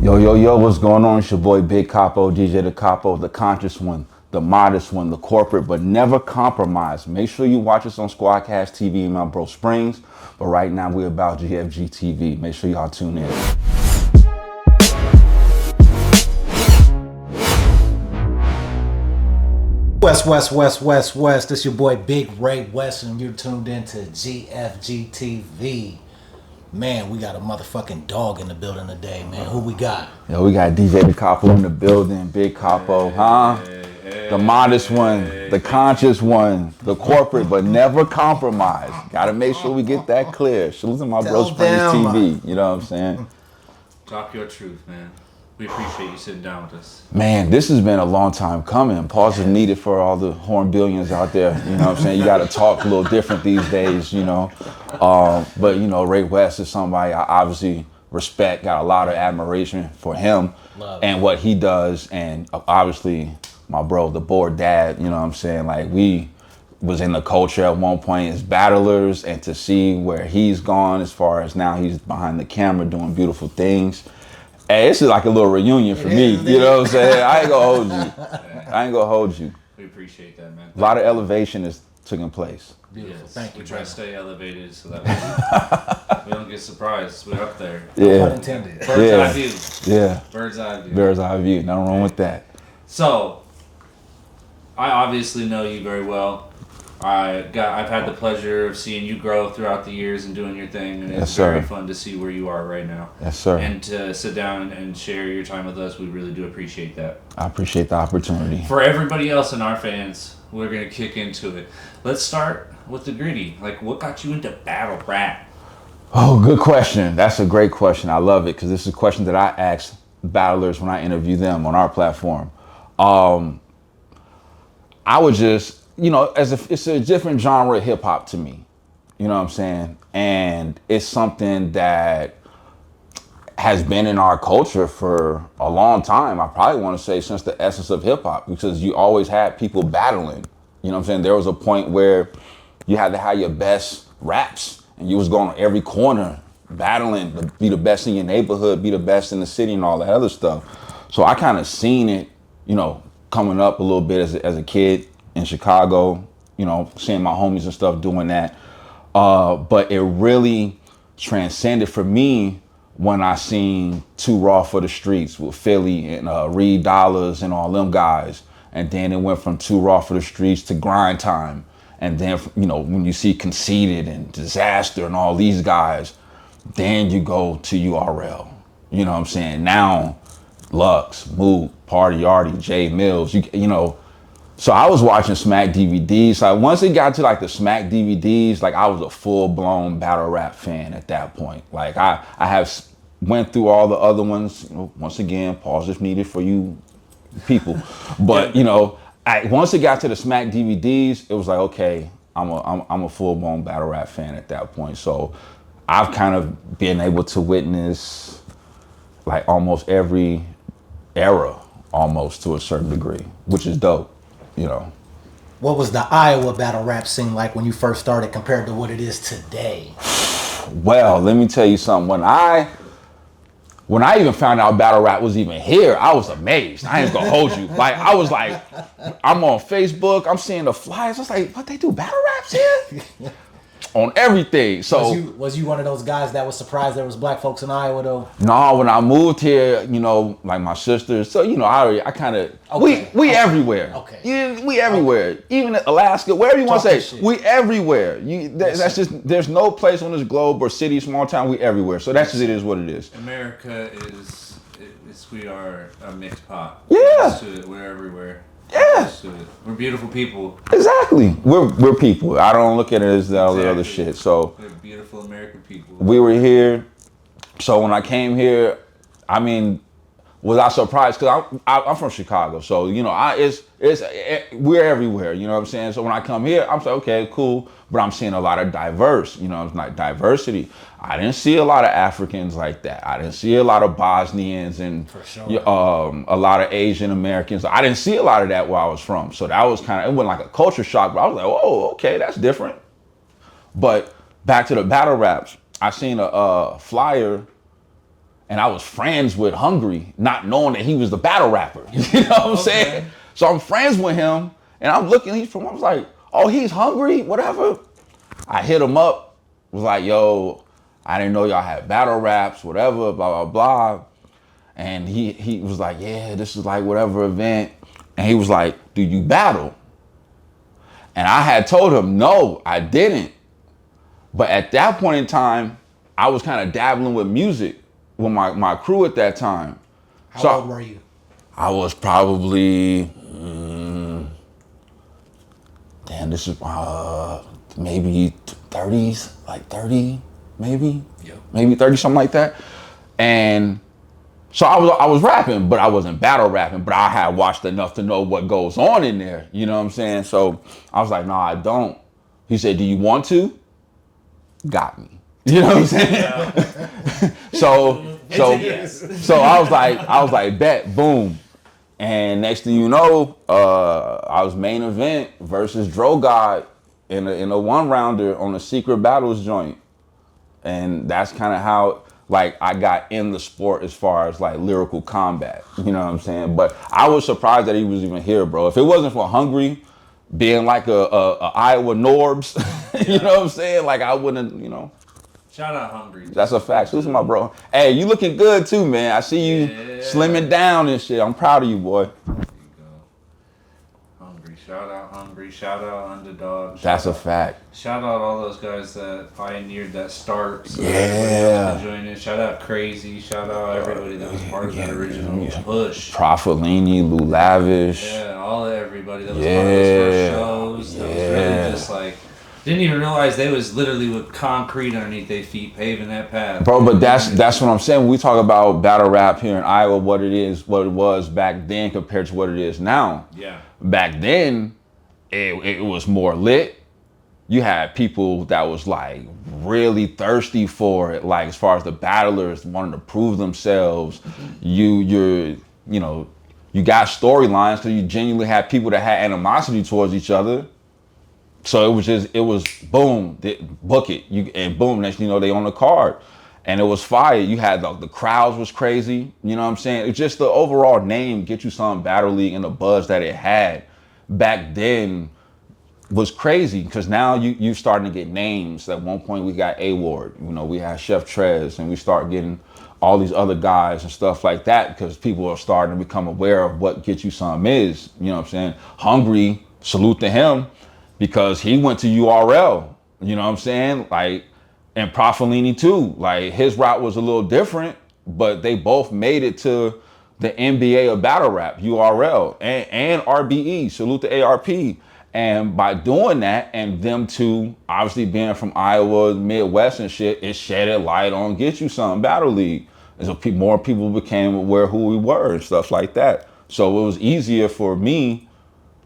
Yo, what's going on? It's your boy Big Capo, DJDaCapo, the conscious one, the modest one, the corporate, but never compromise. Make sure you watch us on Squadcast TV in Mount Bro Springs. But right now we're about GFG TV. Make sure y'all tune in. West. This your boy Big Ray West, and you're tuned in to GFG TV. Man, we got a motherfucking dog in the building today, man. Who we got? Yo, we got DJDaCapo in the building, Big Capo, huh? The modest one, the conscious one, the corporate, but never compromise. Gotta make sure we get that clear. Salute to my Bro Springs TV, you know what I'm saying? Talk your truth, man. We appreciate you sitting down with us. Man, this has been a long time coming. Pause is needed for all the hornbillions out there. You know what I'm saying? You got to talk a little different these days, you know. But, you know, Ray West is somebody I obviously respect, got a lot of admiration for him and what he does. And obviously, my bro, the board dad, you know what I'm saying? Like, we was in the culture at one point as battlers, and to see where he's gone as far as now he's behind the camera doing beautiful things. Hey, this is like a little reunion for me. You know what I'm saying? I ain't gonna hold you. We appreciate that, man. A lot of elevation is taking place. Beautiful. Yes. Thank you. We try to stay elevated so that we don't get surprised. We're up there. Yeah. Pun intended. Bird's eye view. Yeah. Bird's eye view. Bird's eye view. Nothing wrong with that. So, I obviously know you very well. I've had the pleasure of seeing you grow throughout the years and doing your thing, and it's very fun to see where you are right now. Yes, sir. And to sit down and share your time with us, we really do appreciate that. I appreciate the opportunity. For everybody else and our fans, we're gonna kick into it. Let's start with the gritty. Like, what got you into battle rap? Oh, good question. That's a great question. I love it because this is a question that I ask battlers when I interview them on our platform. I would just, you know, it's a different genre of hip hop to me. You know what I'm saying? And it's something that has been in our culture for a long time. I probably want to say since the essence of hip hop, because you always had people battling. You know what I'm saying? There was a point where you had to have your best raps and you was going on every corner battling to be the best in your neighborhood, be the best in the city and all that other stuff. So I kind of seen it, you know, coming up a little bit as a kid in Chicago, you know, seeing my homies and stuff doing that. But it really transcended for me when I seen Too Raw for the Streets with Philly and Reed Dollars and all them guys. And then it went from Too Raw for the Streets to Grind Time. And then, you know, when you see Conceited and Disaster and all these guys, then you go to URL. You know what I'm saying? Now, Lux, Moot, Party Artie, Jay Mills, you know. So I was watching Smack DVDs. Like once it got to like the Smack DVDs, like I was a full-blown battle rap fan at that point. Like I have went through all the other ones. You know, once again, pause if needed for you people. But you know, once it got to the Smack DVDs, it was like, okay, I'm a full-blown battle rap fan at that point. So I've kind of been able to witness like almost every era, almost to a certain degree, which is dope. You know, What was the Iowa battle rap scene like when you first started compared to what it is today? Well, let me tell you something. When I even found out battle rap was even here, I was amazed. I ain't gonna hold you. Like I was like, I'm on Facebook, I'm seeing the flyers. I was like, what, they do battle raps here? On everything. So was you one of those guys that was surprised there was black folks in Iowa though? No, when I moved here, you know, like my sisters, so you know, I kind of we everywhere. Okay. Yeah, we everywhere. Even Alaska, wherever you want to say, shit. we everywhere. That's just there's no place on this globe or city, small town, we everywhere. So that's just it is what it is. America we are a mixed pot. Yeah. We're everywhere. Yeah. We're beautiful people. Exactly. We're people. I don't look at it as all the other shit. So we're beautiful American people. we were here. So when I came here, I mean, was I surprised? Because I'm from Chicago, so you know, we're everywhere. You know what I'm saying? So when I come here, I'm like, okay, cool, but I'm seeing a lot of diversity. I didn't see a lot of Africans like that. I didn't see a lot of Bosnians and For sure. a lot of Asian Americans. I didn't see a lot of that where I was from. So that was kind of, it wasn't like a culture shock, but I was like, oh, okay, that's different. But back to the battle raps, I seen a flyer And I was friends with Hungry, not knowing that he was the battle rapper. You know what I'm saying? So I'm friends with him, and I'm looking, I was like, oh, he's Hungry, whatever. I hit him up, was like, yo, I didn't know y'all had battle raps, whatever, blah, blah, blah. And he was like, yeah, this is like whatever event. And he was like, do you battle? And I had told him, no, I didn't. But at that point in time, I was kind of dabbling with music with my crew at that time. How old were you? I was probably, this is maybe 30s, like 30, maybe? Yep. Maybe 30, something like that. And so I was rapping, but I wasn't battle rapping, but I had watched enough to know what goes on in there. You know what I'm saying? So I was like, no, I don't. He said, do you want to? Got me. You know what I'm saying? Yeah. So I was like, bet, boom. And next thing you know, I was main event versus Dro God in a one rounder on a secret battles joint. And that's kind of how like I got in the sport as far as like lyrical combat. You know what I'm saying? But I was surprised that he was even here, bro. If it wasn't for Hungry being like a Iowa Norbs, you know what I'm saying? Like I wouldn't, you know. Shout out Hungry. That's a fact. Who's my bro? Hey, you looking good too, man. I see you slimming down and shit. I'm proud of you, boy. There you go. Hungry. Shout out Hungry. Shout out Underdog. That's a fact. Shout out all those guys that pioneered that start. So Yeah. enjoying it. Shout out Crazy. Shout out everybody that was part of that original push. Profilini, Lou Lavish. Yeah, everybody that was part of those first shows. That was really just like, didn't even realize they was literally with concrete underneath their feet paving that path. Bro, but that's what I'm saying. When we talk about battle rap here in Iowa, what it was back then compared to what it is now. Yeah. Back then, it was more lit. You had people that was like really thirsty for it, like as far as the battlers wanting to prove themselves. You got storylines because you genuinely had people that had animosity towards each other. So it was boom, book it, and boom, next thing you know, they on the card. And it was fire. You had the crowds was crazy, you know what I'm saying? It's just the overall name, Get You Some Battle League, and the buzz that it had back then was crazy, because now you starting to get names. At one point we got A-Ward, we had Chef Trez, and we start getting all these other guys and stuff like that, because people are starting to become aware of what Get You Some is, you know what I'm saying? Hungry, salute to him, because he went to URL, you know what I'm saying? Like, and Profilini too. Like, his route was a little different, but they both made it to the NBA of battle rap, URL, and RBE, salute to ARP. And by doing that, and them two obviously being from Iowa, Midwest and shit, it shedded light on Get You Some Battle League. And so more people became aware who we were and stuff like that. So it was easier for me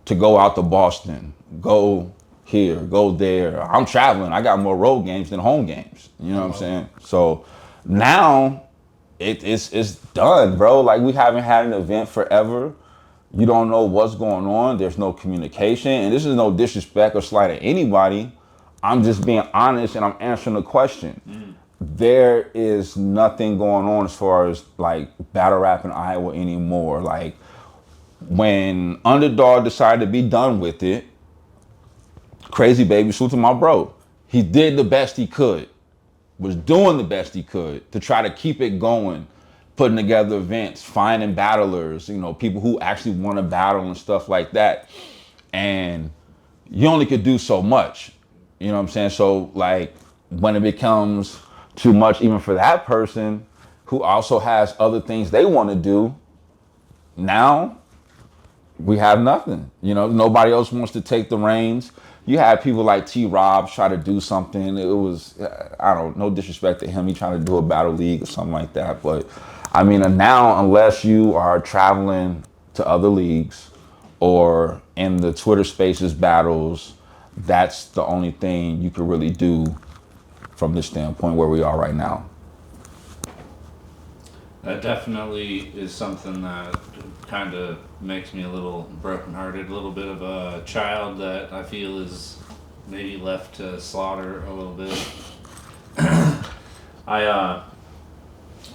to go out to Boston, go here, go there. I'm traveling. I got more road games than home games. You know what I'm saying? So now it's done, bro. Like, we haven't had an event forever. You don't know what's going on. There's no communication. And this is no disrespect or slight at anybody. I'm just being honest, and I'm answering the question. There is nothing going on as far as like battle rap in Iowa anymore. Like, when Underdog decided to be done with it, Crazy Baby, salute to my bro. He did the best he could, was doing the best he could to try to keep it going, putting together events, finding battlers, people who actually want to battle and stuff like that. And you only could do so much, you know what I'm saying? So like, when it becomes too much even for that person who also has other things they want to do, now we have nothing. Nobody else wants to take the reins. You had people like T-Rob try to do something. It was, no disrespect to him. He tried to do a battle league or something like that. But I mean, now, unless you are traveling to other leagues or in the Twitter Spaces battles, that's the only thing you could really do from this standpoint where we are right now. That definitely is something that kind of makes me a little brokenhearted, a little bit of a child that I feel is maybe left to slaughter a little bit.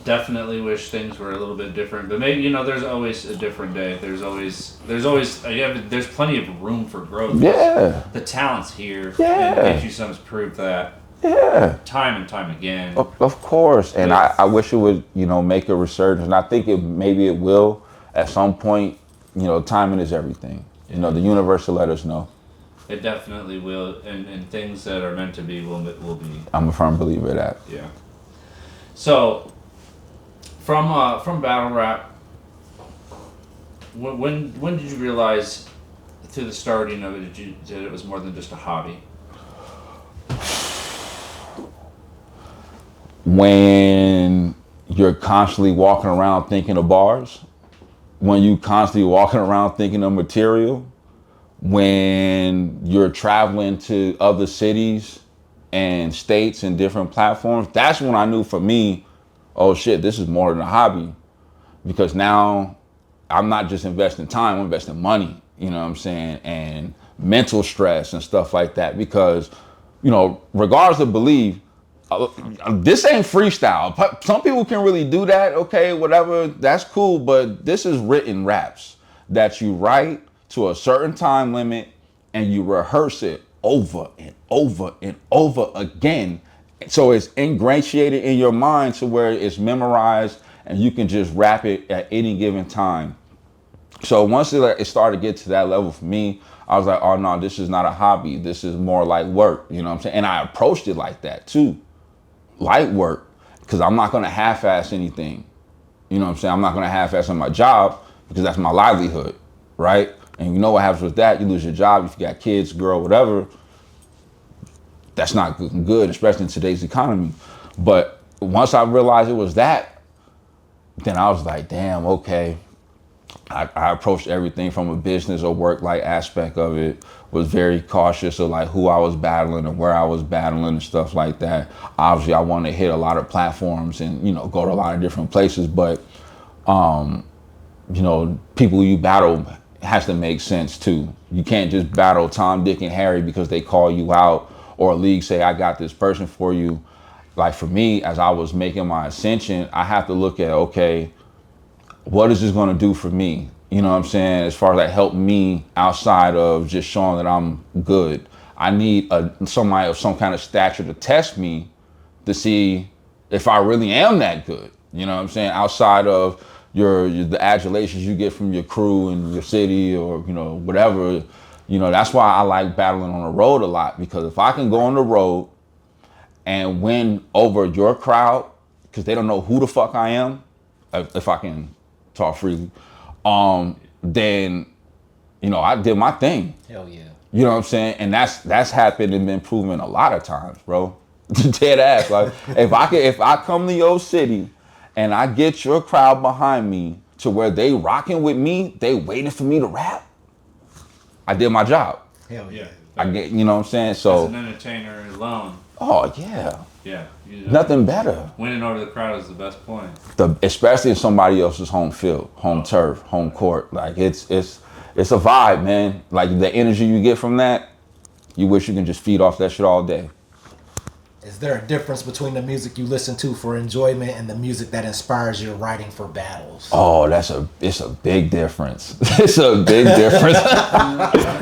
Definitely wish things were a little bit different, but maybe there's always a different day. There's plenty of room for growth. Yeah. The talent's here. Yeah. And HU proved that. Yeah. Time and time again. Of course, and I wish it would make a resurgence. And I think maybe it will at some point. Timing is everything. The universe will let us know. It definitely will, and things that are meant to be will be. I'm a firm believer of that. Yeah. So, from battle rap, when did you realize through the starting of it that it was more than just a hobby? When you're constantly walking around thinking of bars, when you constantly walking around thinking of material, when you're traveling to other cities and states and different platforms, that's when I knew for me, oh shit, this is more than a hobby. Because now I'm not just investing time, I'm investing money, you know what I'm saying? And mental stress and stuff like that. Because, regardless of belief, this ain't freestyle. Some people can really do that, okay, whatever, that's cool, but this is written raps that you write to a certain time limit and you rehearse it over and over and over again. So it's ingratiated in your mind to where it's memorized and you can just rap it at any given time. So once it started to get to that level for me, I was like, oh no, this is not a hobby. This is more like work, you know what I'm saying? And I approached it like that too. Light work, because I'm not going to half-ass anything. You know what I'm saying? I'm not going to half-ass on my job because that's my livelihood, right? And you know what happens with that? You lose your job if you got kids, girl, whatever. That's not good, especially in today's economy. But once I realized it was that, then I was like, damn, okay. I approached everything from a business or work-like aspect of it, was very cautious of like who I was battling and where I was battling and stuff like that. Obviously, I wanted to hit a lot of platforms and, go to a lot of different places, but, people you battle has to make sense too. You can't just battle Tom, Dick, and Harry because they call you out or a league say, I got this person for you. Like for me, as I was making my ascension, I have to look at, okay, what is this going to do for me? You know what I'm saying? As far as like help me outside of just showing that I'm good. I need somebody of some kind of stature to test me to see if I really am that good. You know what I'm saying? Outside of the adulations you get from your crew and your city or, whatever. That's why I like battling on the road a lot, because if I can go on the road and win over your crowd, because they don't know who the fuck I am, if I can talk freely, then I did my thing. Hell yeah. You know what I'm saying? And that's happened and been proven a lot of times, bro. Dead ass. Like if I come to your city and I get your crowd behind me to where they rocking with me, they waiting for me to rap, I did my job. Hell yeah. I get, you know what I'm saying? So as an entertainer alone. Oh yeah. Yeah. Nothing better. Winning over the crowd is the best point. Especially in somebody else's home field, home turf, home court. Like it's a vibe, man. Like the energy you get from that, you wish you can just feed off that shit all day. Is there a difference between the music you listen to for enjoyment and the music that inspires your writing for battles? Oh, it's a big difference. It's a big difference.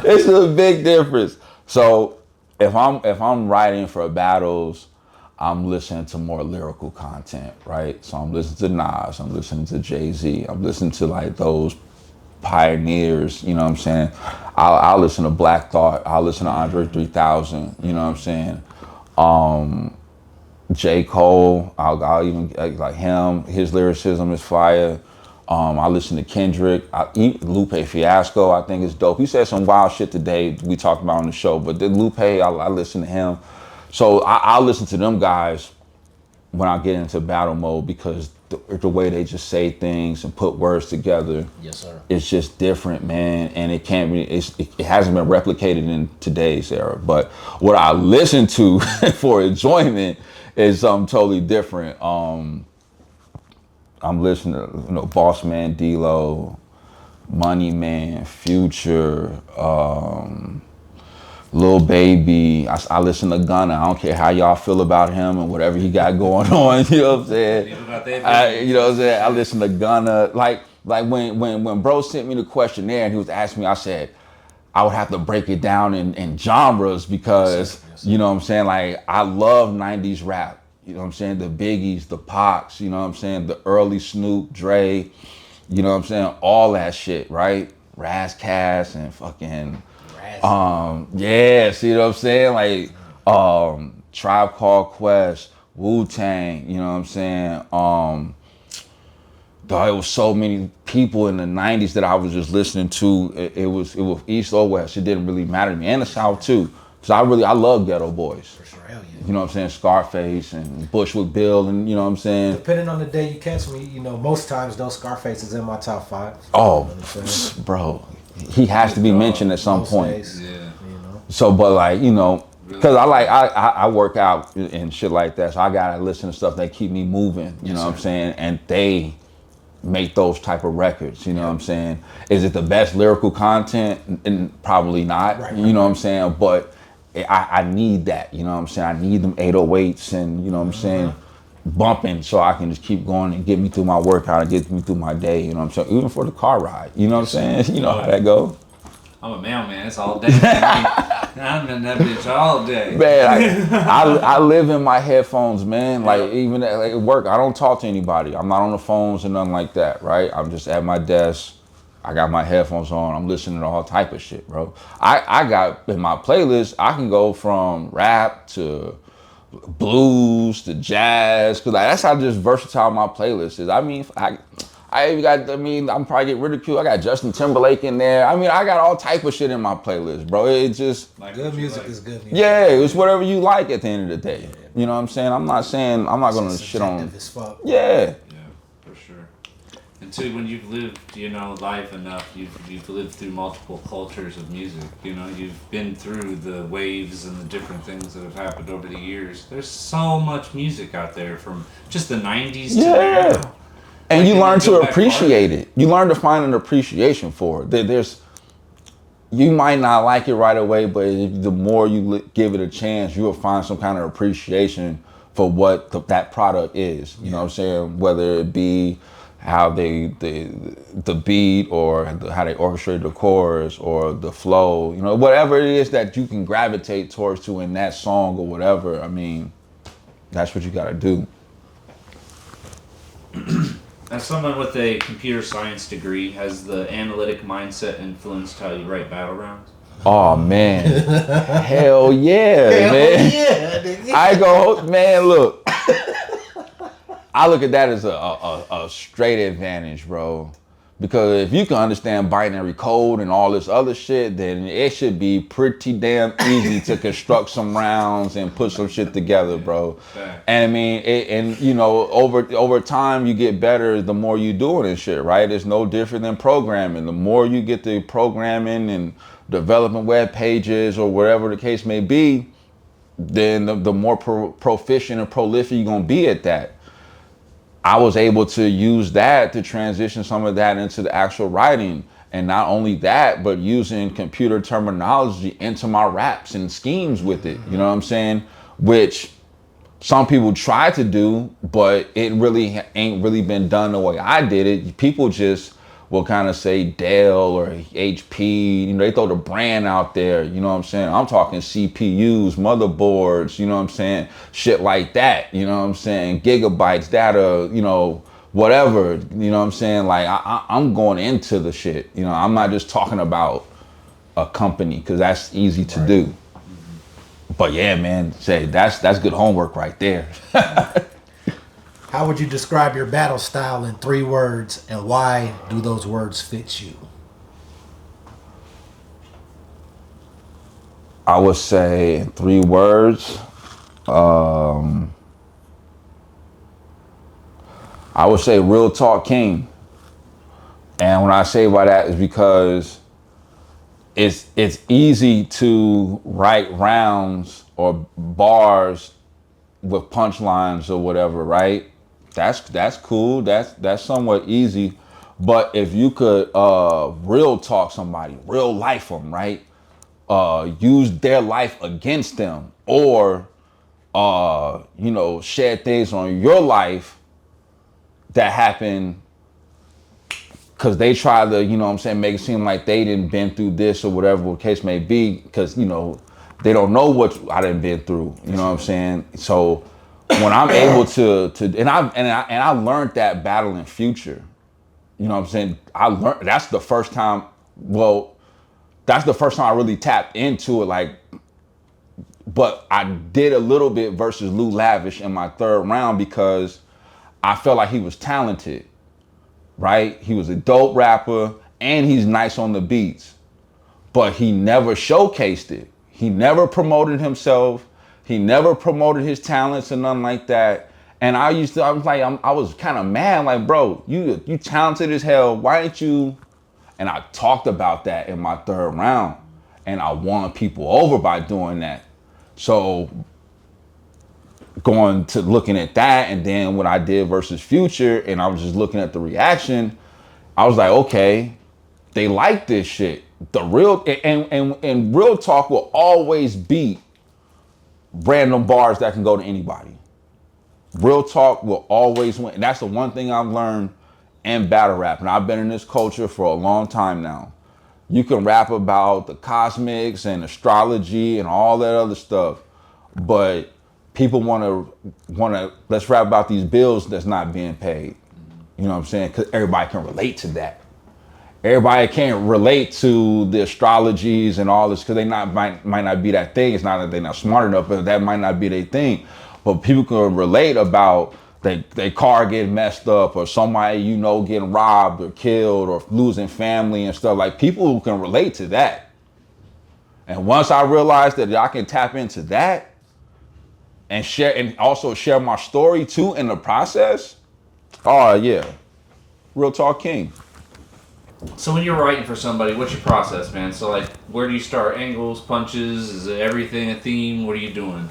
It's a big difference. So if I'm writing for battles, I'm listening to more lyrical content, right? So I'm listening to Nas, I'm listening to Jay-Z, I'm listening to like those pioneers, you know what I'm saying? I'll listen to Black Thought, I'll listen to Andre 3000, you know what I'm saying? J. Cole, I'll even like him, his lyricism is fire. I listen to Kendrick, Lupe Fiasco, I think is dope. He said some wild shit today we talked about on the show, but then Lupe, I listen to him. So I'll listen to them guys when I get into battle mode, because the way they just say things and put words together, yes, sir, it's just different, man. And it can't be, it hasn't been replicated in today's era. But what I listen to for enjoyment is something totally different. I'm listening to Boss Man, D-Lo, Money Man, Future, Lil Baby. I listen to Gunna. I don't care how y'all feel about him and whatever he got going on. You know what I'm saying? You know what I'm saying? I listen to Gunna. Like when bro sent me the questionnaire and he was asking me, I said I would have to break it down in genres because you know what I'm saying? Like I love 90s rap. You know what I'm saying? The Biggies, the Pacs, you know what I'm saying? The early Snoop, Dre, you know what I'm saying? All that shit, right? Razzcast and fucking yeah, see what I'm saying? Like, Tribe Called Quest, Wu-Tang, you know what I'm saying? There was so many people in the 90s that I was just listening to. It was East or West. It didn't really matter to me. And the South too. Cause I love Ghetto Boys. For sure, hell yeah. You know what I'm saying? Scarface and Bushwick Bill and you know what I'm saying? Depending on the day you catch me, you know, most times those Scarface is in my top 5. Oh, bro. He has to be mentioned at some point. Days, yeah. You know. So, but like, you know, because I work out and shit like that. So I gotta listen to stuff that keep me moving, you know what I'm saying? And they make those type of records, you know what I'm saying? Is it the best lyrical content? And probably not, you know what I'm saying? But I need that, you know what I'm saying? I need them 808s and, you know what I'm saying, bumping so I can just keep going and get me through my workout and get me through my day, you know what I'm saying? Even for the car ride, you know what I'm saying? You know how that go. I'm a mailman. It's all day. I'm in that bitch all day. Man, I live in my headphones, man. Like even at work, I don't talk to anybody. I'm not on the phones or nothing like that, right? I'm just at my desk. I got my headphones on. I'm listening to all type of shit, bro. I got in my playlist. I can go from rap to blues to jazz, cause like that's how just versatile my playlist is. I mean, I even got, I'm probably get ridiculed. I got Justin Timberlake in there. I mean, I got all type of shit in my playlist, bro. It just like good music is good music. Yeah, it's whatever you like at the end of the day. You know what I'm saying? I'm not gonna shit on. As fuck. Yeah. For sure. And two, when you've lived, you know, life enough, you've lived through multiple cultures of music. You know, you've been through the waves and the different things that have happened over the years. There's so much music out there from just the 90s to now. And you learn to appreciate it. You learn to find an appreciation for it. You might not like it right away, but the more you give it a chance, you will find some kind of appreciation for what that product is. You know what I'm saying? Whether it be how the beat or how they orchestrate the chorus or the flow, you know, whatever it is that you can gravitate towards to in that song or whatever. I mean, that's what you got to do. As someone with a computer science degree, has the analytic mindset influenced how you write battle rounds? Oh man, hell yeah, man! Yeah, I go, man. Look, I look at that as a straight advantage, bro. Because if you can understand binary code and all this other shit, then it should be pretty damn easy to construct some rounds and put some shit together, bro. And I mean, and you know, over time you get better the more you do it and shit, right? It's no different than programming. The more you get to programming and developing web pages or whatever the case may be, then the more proficient and prolific you're gonna be at that. I was able to use that to transition some of that into the actual writing. And not only that, but using computer terminology into my raps and schemes with it. You know what I'm saying? Which some people try to do, but it really ain't really been done the way I did it. People just will kind of say Dell or HP, you know, they throw the brand out there, you know what I'm saying? I'm talking CPUs, motherboards, you know what I'm saying? Shit like that, you know what I'm saying? Gigabytes, data, you know, whatever, you know what I'm saying? Like, I'm going into the shit, you know, I'm not just talking about a company, because that's easy to do. But yeah, man, say that's good homework right there. How would you describe your battle style in 3 words, and why do those words fit you? I would say in 3 words, I would say real talk king. And when I say by that is because it's easy to write rounds or bars with punchlines or whatever, right? That's cool. That's somewhat easy. But if you could real talk somebody, real life them, right? use their life against them, or shed things on your life that happened because they try to, make it seem like they didn't been through this or whatever the case may be, because, they don't know what I done been through, you know what I'm saying? So when I'm able to I learned that battling Future, you know what I'm saying? That's the first time I really tapped into it, like, but I did a little bit versus Lou Lavish in my third round because I felt like he was talented, right? He was a dope rapper and he's nice on the beats, but he never showcased it. He never promoted himself. He never promoted his talents and nothing like that. And I was kind of mad, like, bro, you talented as hell. Why ain't you? And I talked about that in my third round, and I won people over by doing that. So going to looking at that, and then what I did versus Future, and I was just looking at the reaction, I was like, okay, they like this shit. The real and real talk will always beat random bars that can go to anybody. Real talk will always win. And that's the one thing I've learned in battle rap. And I've been in this culture for a long time now. You can rap about the cosmics and astrology and all that other stuff, but people want to let's rap about these bills that's not being paid. You know what I'm saying? Because everybody can relate to that. Everybody can't relate to the astrologies and all this because they might not be that thing. It's not that they're not smart enough, but that might not be their thing. But people can relate about their car getting messed up, or somebody getting robbed or killed or losing family and stuff. Like, people can relate to that. And once I realized that I can tap into that and share, and also share my story too in the process, oh yeah, real talk king. So when you're writing for somebody, what's your process, man? So like, where do you start? Angles, punches? Is it everything a theme? What are you doing?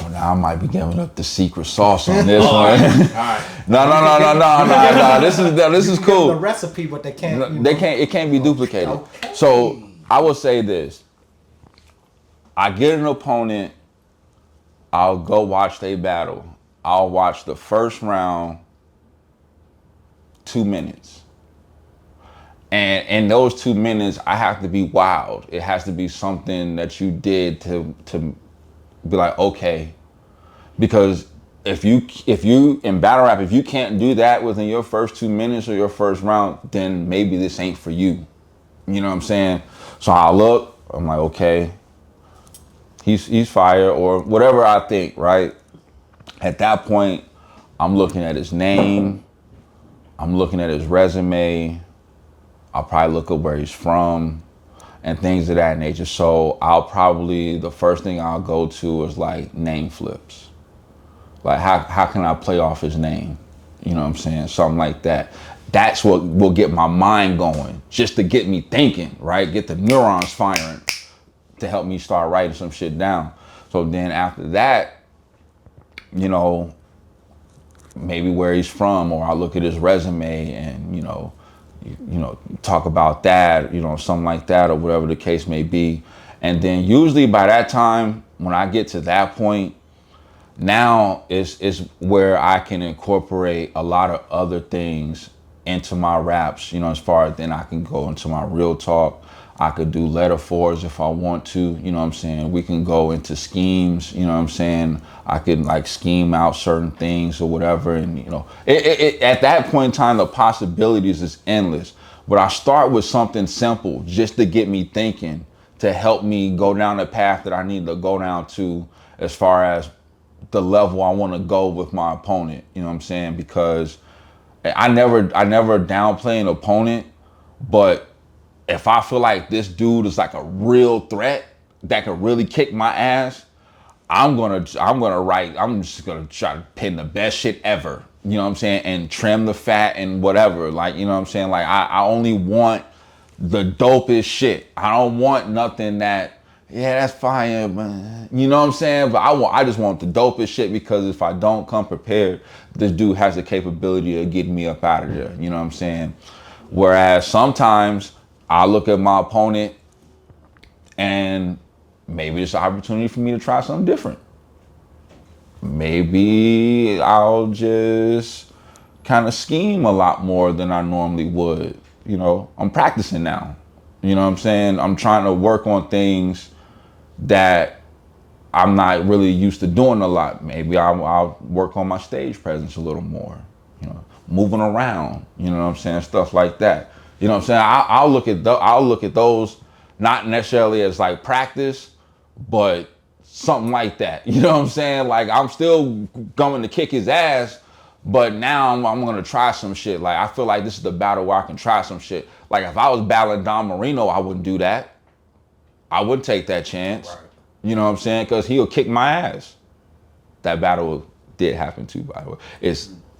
Well, now I might be giving up the secret sauce on this one. All right. No. This is cool. The recipe, but they can't. It can't be duplicated. Okay. So I will say this: I get an opponent, I'll go watch they battle. I'll watch the first round, 2 minutes. And in those 2 minutes, I have to be wild. It has to be something that you did to be like, okay. Because if you in battle rap, if you can't do that within your first 2 minutes or your first round, then maybe this ain't for you. You know what I'm saying? So I look, I'm like, okay, he's fire, or whatever I think, right? At that point, I'm looking at his name, I'm looking at his resume, I'll probably look up where he's from and things of that nature. So the first thing I'll go to is like name flips. Like how can I play off his name? You know what I'm saying? Something like that. That's what will get my mind going, just to get me thinking, right? Get the neurons firing to help me start writing some shit down. So then after that, maybe where he's from, or I'll look at his resume and, talk about that, something like that, or whatever the case may be. And then usually by that time, when I get to that point, now is where I can incorporate a lot of other things into my raps, as far as then I can go into my real talk. I could do letter-fours if I want to, you know what I'm saying? We can go into schemes, you know what I'm saying? I could like scheme out certain things or whatever. And, at that point in time, the possibilities is endless. But I start with something simple just to get me thinking, to help me go down the path that I need to go down to as far as the level I want to go with my opponent, you know what I'm saying? Because I never downplay an opponent, but if I feel like this dude is like a real threat that could really kick my ass, I'm just gonna try to pin the best shit ever. You know what I'm saying? And trim the fat and whatever. Like, you know what I'm saying? Like, I only want the dopest shit. I don't want nothing that, yeah, that's fire, man. You know what I'm saying? But I just want the dopest shit, because if I don't come prepared, this dude has the capability of getting me up out of there. You know what I'm saying? Whereas sometimes I look at my opponent And maybe it's an opportunity for me to try something different. Maybe I'll just kind of scheme a lot more than I normally would. You know, I'm practicing now. You know what I'm saying? I'm trying to work on things that I'm not really used to doing a lot. Maybe I'll work on my stage presence a little more. You know, moving around. You know what I'm saying? Stuff like that. You know what I'm saying? I'll look at those not necessarily as like practice, but something like that. You know what I'm saying? Like I'm still going to kick his ass, but now I'm going to try some shit. Like I feel like this is the battle where I can try some shit. Like if I was battling Don Marino, I wouldn't do that. I wouldn't take that chance. Right. You know what I'm saying? Because he'll kick my ass. That battle did happen too, by the way.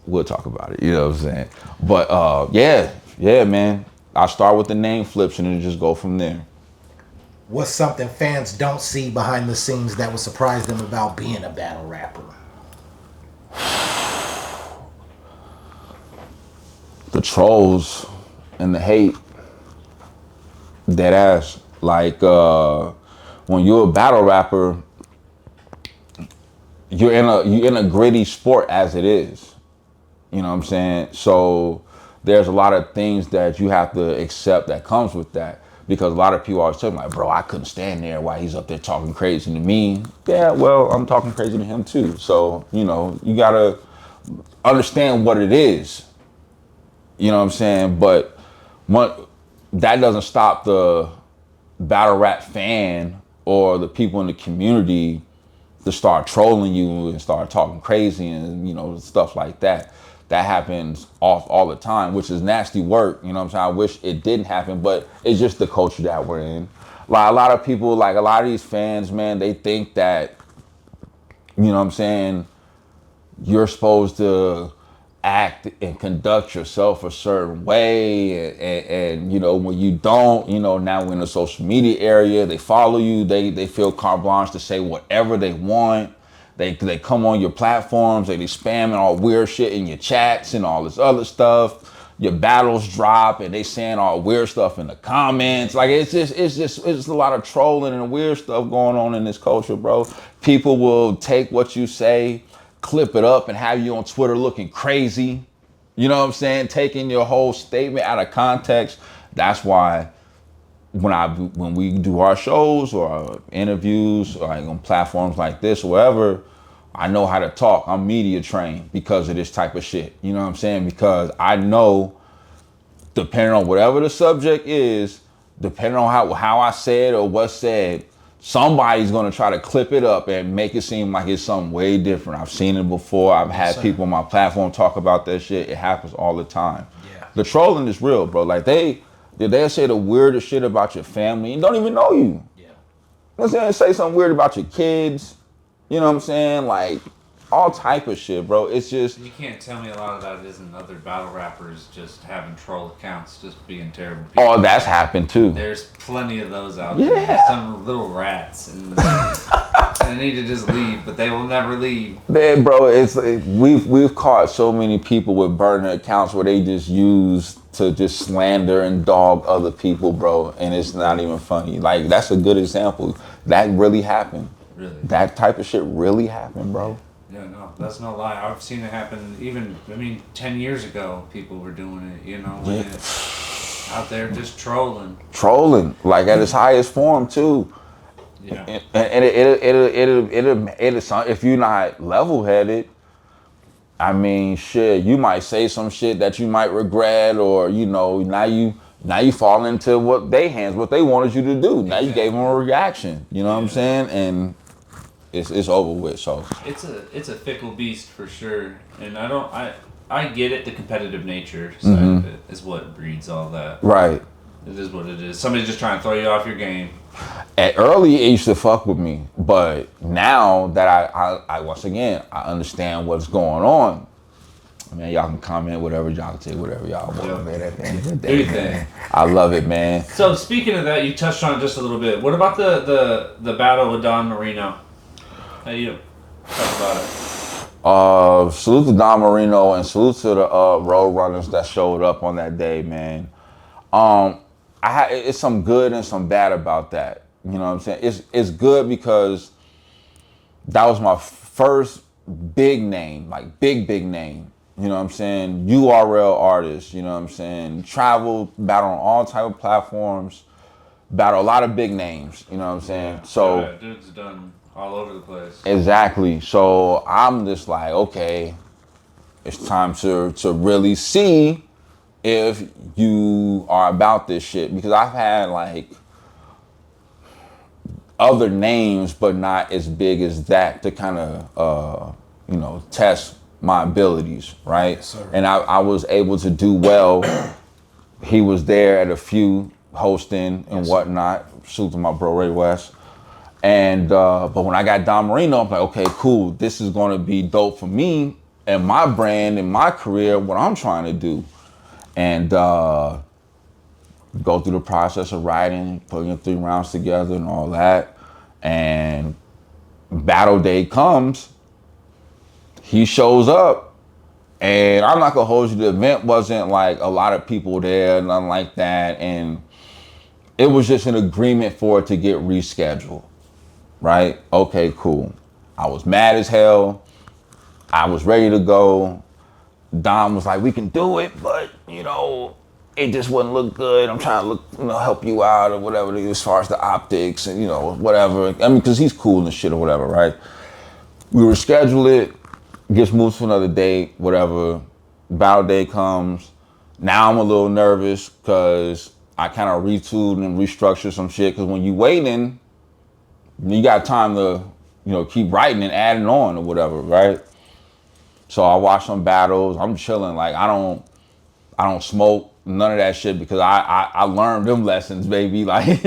We'll talk about it. You know what I'm saying? But yeah, man. I start with the name flips and then just go from there. What's something fans don't see behind the scenes that would surprise them about being a battle rapper? The trolls and the hate. Dead ass. Like when you're a battle rapper, you're in a gritty sport as it is. You know what I'm saying? So there's a lot of things that you have to accept that comes with that. Because a lot of people always tell me, like, bro, I couldn't stand there while he's up there talking crazy to me. Yeah, well, I'm talking crazy to him too. So, you know, you gotta understand what it is. You know what I'm saying? But that doesn't stop the battle rap fan or the people in the community to start trolling you and start talking crazy and, you know, stuff like that. That happens all the time, which is nasty work. You know what I'm saying? I wish it didn't happen, but it's just the culture that we're in. Like a lot of people, like a lot of these fans, man, they think that, you know what I'm saying, you're supposed to act and conduct yourself a certain way. And you know, when you don't, you know, now we're in the social media area, they follow you, they feel carte blanche to say whatever they want. They come on your platforms, they spamming all weird shit in your chats and all this other stuff. Your battles drop and they saying all weird stuff in the comments. Like it's just a lot of trolling and weird stuff going on in this culture, bro. People will take what you say, clip it up and have you on Twitter looking crazy. You know what I'm saying? Taking your whole statement out of context. That's why when we do our shows or our interviews or like on platforms like this or whatever, I know how to talk. I'm media trained because of this type of shit. You know what I'm saying? Because I know, depending on whatever the subject is, depending on how I said or what's said, somebody's gonna try to clip it up and make it seem like it's something way different. I've seen it before. I've had people on my platform talk about that shit. It happens all the time. Yeah. The trolling is real, bro. Like they'll say the weirdest shit about your family and don't even know you. Yeah. You know what I'm saying? Say something weird about your kids. You know what I'm saying? Like all type of shit, bro. It's just You can't tell me a lot of that isn't other battle rappers just having troll accounts, just being terrible people. oh, that's happened too. There's plenty of those out Yeah. there. Some little rats, and they need to just leave, but they will never leave. Man, bro, we've caught so many people with burner accounts where they just use to just slander and dog other people, bro, and it's not even funny. Like that's a good example. That really happened. Really? That type of shit really happened, bro. Yeah, no, that's no lie. I've seen it happen even, 10 years ago, people were doing it, you know, when out there just trolling. Trolling, like at its highest form too. Yeah. And it'll if you're not level-headed, I mean, shit, you might say some shit that you might regret, or you know, now you fall into what they wanted you to do. Now you gave them a reaction. You know what I'm saying? And it's over with. So It's a fickle beast for sure, and I get it. The competitive nature side of it is what breeds all that. right. It is what it is. Somebody's just trying to throw you off your game. At early, it used to fuck with me, but now that I once again I understand what's going on. Man, y'all can comment whatever y'all can say, whatever y'all want. Man, at the end of the day, man. I love it, man. So speaking of that, you touched on it just a little bit. What about the battle with Don Marino? How you talk about it? Salute to Don Marino and salute to the road runners that showed up on that day, man. It's some good and some bad about that. You know what I'm saying? It's good because that was my first big name, like big name. You know what I'm saying? URL artist, you know what I'm saying? Travel, battle on all type of platforms, battle a lot of big names, you know what I'm saying? So yeah, dude's done all over the place. exactly. So I'm just like, okay, it's time to really see if you are about this shit. Because I've had like other names, but not as big as that to kind of, test my abilities, right? Yes, sir. And I was able to do well. He was there at a few hosting and whatnot. Salute to my bro Ray West. And but when I got Don Marino, I'm like, okay, cool. This is going to be dope for me and my brand and my career, what I'm trying to do. And go through the process of writing, putting your 3 rounds together and all that. And battle day comes, he shows up. And I'm not gonna hold you, the event wasn't like a lot of people there, nothing like that. And it was just an agreement for it to get rescheduled, right? Okay, cool. I was mad as hell. I was ready to go. Dom was like, we can do it, but it just wouldn't look good. I'm trying to help you out or whatever as far as the optics and whatever. I mean, because he's cool and shit or whatever, right? We reschedule it, gets moved to another date, whatever. Battle day comes. Now I'm a little nervous because I kind of retooled and restructured some shit. Because when you waiting, you got time to keep writing and adding on or whatever, right? So I watch some battles. I'm chilling. Like I don't smoke none of that shit because I learned them lessons, baby. Like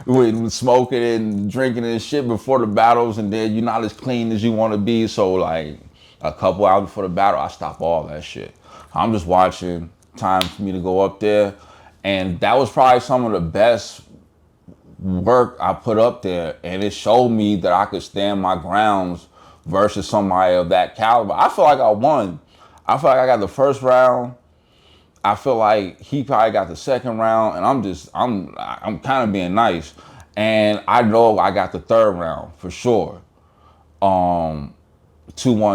with smoking and drinking and shit before the battles, and then you're not as clean as you want to be. So like a couple hours before the battle, I stop all that shit. I'm just watching. Time for me to go up there, and that was probably some of the best work I put up there, and it showed me that I could stand my grounds versus somebody of that caliber. I feel like I won. I feel like I got the first round. I feel like he probably got the second round, and I'm kind of being nice. And I know I got the third round for sure. 2-1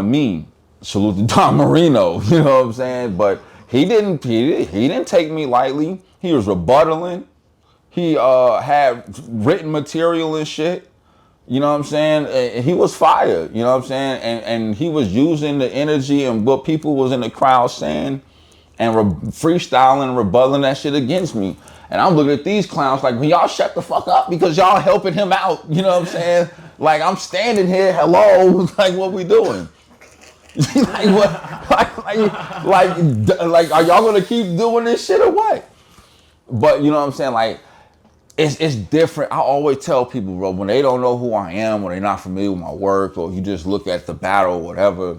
me. Salute to Don Marino, you know what I'm saying? But he didn't take me lightly. He was rebuttaling. He had written material and shit. You know what I'm saying? And he was fire, you know what I'm saying? And he was using the energy and what people was in the crowd saying and freestyling and rebutting that shit against me. And I'm looking at these clowns like, well, y'all shut the fuck up because y'all helping him out. You know what I'm saying? Like, I'm standing here, hello, like, what we doing? Like, what? Like, are y'all gonna keep doing this shit or what? But you know what I'm saying? Like, it's different. I always tell people, bro, when they don't know who I am, or they're not familiar with my work, or you just look at the battle or whatever,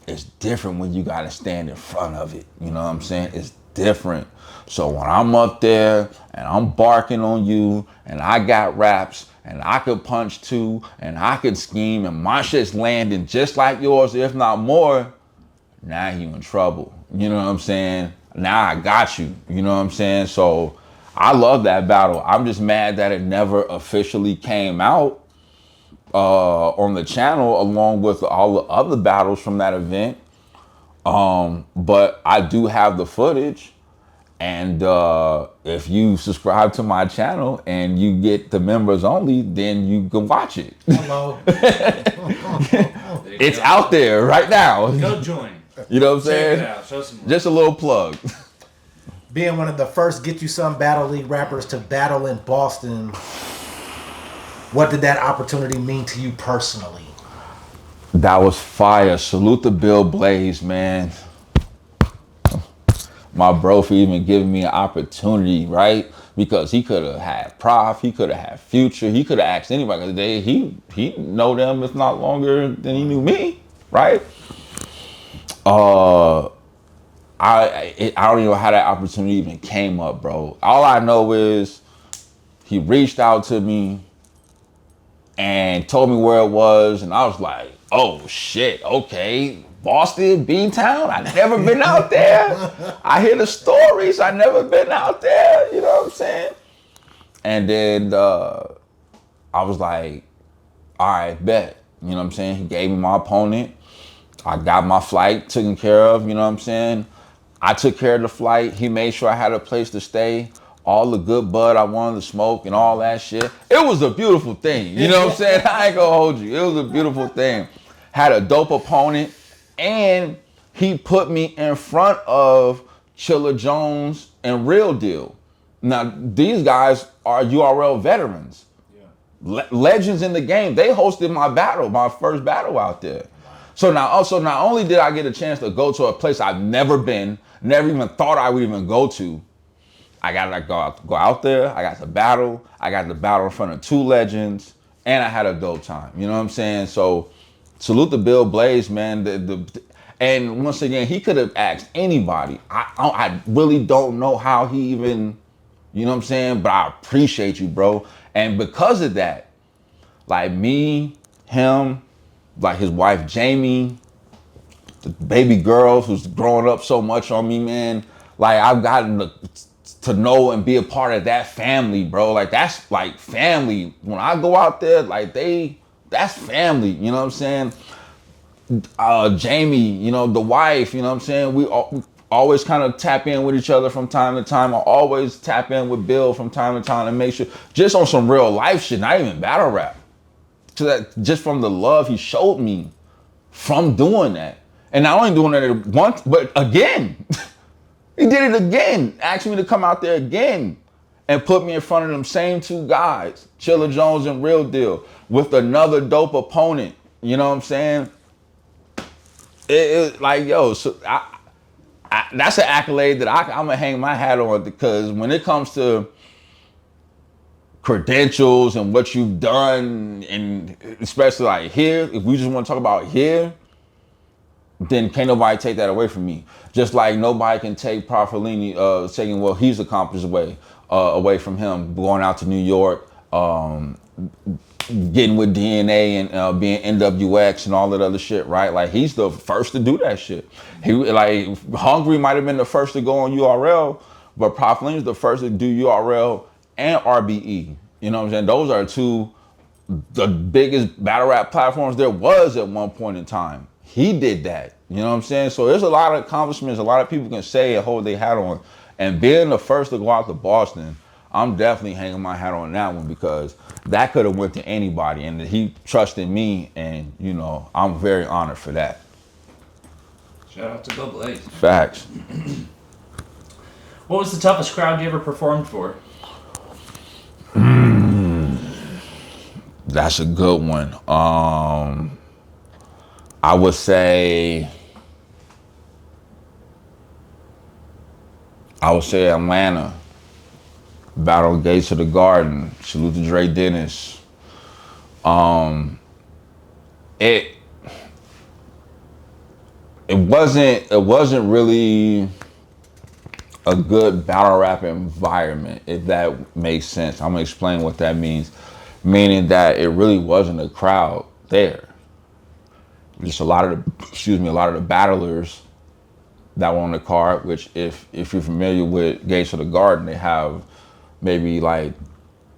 it's different when you gotta stand in front of it. You know what I'm saying? It's different. So when I'm up there and I'm barking on you and I got raps and I could punch too and I could scheme and my shit's landing just like yours, if not more, now you in trouble. You know what I'm saying? Now I got you. You know what I'm saying? So I love that battle. I'm just mad that it never officially came out on the channel along with all the other battles from that event. But I do have the footage. And if you subscribe to my channel and you get the members only, then you can watch it. Hello. It's out there right now. Go join. You know what I'm saying? Check it out. Show some more. Just a little plug. Being one of the first Get You Some Battle League rappers to battle in Boston, what did that opportunity mean to you personally? That was fire. Salute to Bill Blaze, man. My bro for even giving me an opportunity, right? Because he could have had Prof, he could have had Future, he could have asked anybody. Because he know them if not longer than he knew me, right? I don't even know how that opportunity even came up, bro. All I know is he reached out to me and told me where it was, and I was like, oh shit, okay. Boston, B-Town, I've never been out there. I hear the stories, I never been out there, you know what I'm saying? And then I was like, all right, bet. You know what I'm saying? He gave me my opponent. I got my flight taken care of, you know what I'm saying? I took care of the flight. He made sure I had a place to stay. All the good bud I wanted to smoke and all that shit. It was a beautiful thing. You know what I'm saying? I ain't gonna hold you. It was a beautiful thing. Had a dope opponent, and he put me in front of Chilla Jones and Real Deal. Now, these guys are URL veterans. Legends in the game. They hosted my first battle out there. So now, also, not only did I get a chance to go to a place I've never been, never even thought I would even go to, I got to go out there. I got to battle. I got to battle in front of 2 legends, and I had a dope time. You know what I'm saying? So, salute to Bill Blaze, man. And once again, he could have asked anybody. I really don't know how he even, you know what I'm saying? But I appreciate you, bro. And because of that, like me, him, like his wife Jamie, the baby girl who's growing up so much on me, man. Like I've gotten to know and be a part of that family, bro. Like that's like family. When I go out there, like that's family. You know what I'm saying? Jamie, you know, the wife, you know what I'm saying? We always kind of tap in with each other from time to time. I always tap in with Bill from time to time to make sure, just on some real life shit, not even battle rap. Just from the love he showed me from doing that. And not only doing that once, but again. He did it again. Asked me to come out there again and put me in front of them same 2 guys, Chilla Jones and Real Deal, with another dope opponent. You know what I'm saying? It like, yo, so that's an accolade that I'm gonna hang my hat on, because when it comes to credentials and what you've done, and especially like here, if we just want to talk about here, then can't nobody take that away from me. Just like nobody can take Parfellini saying, well, he's accomplished away from him, going out to New York, getting with DNA and being NWX and all that other shit, right? Like he's the first to do that shit. He like Hungry might have been the first to go on URL, but Parfellini's the first to do URL and RBE. You know what I'm saying? Those are 2 the biggest battle rap platforms there was at one point in time. He did that. You know what I'm saying? So there's a lot of accomplishments a lot of people can say and hold their hat on. And being the first to go out to Boston, I'm definitely hanging my hat on that one, because that could have went to anybody, and he trusted me, and you know, I'm very honored for that. Shout out to Bill Blaze. Facts. What was the toughest crowd you ever performed for? That's a good one. I would say Atlanta. Battle Gates of the Garden. Salute to Dre Dennis. It wasn't really a good battle rap environment, if that makes sense. I'm gonna explain what that means. Meaning that it really wasn't a crowd there. Just a lot of the battlers that were on the card, which if you're familiar with Gates of the Garden, they have maybe like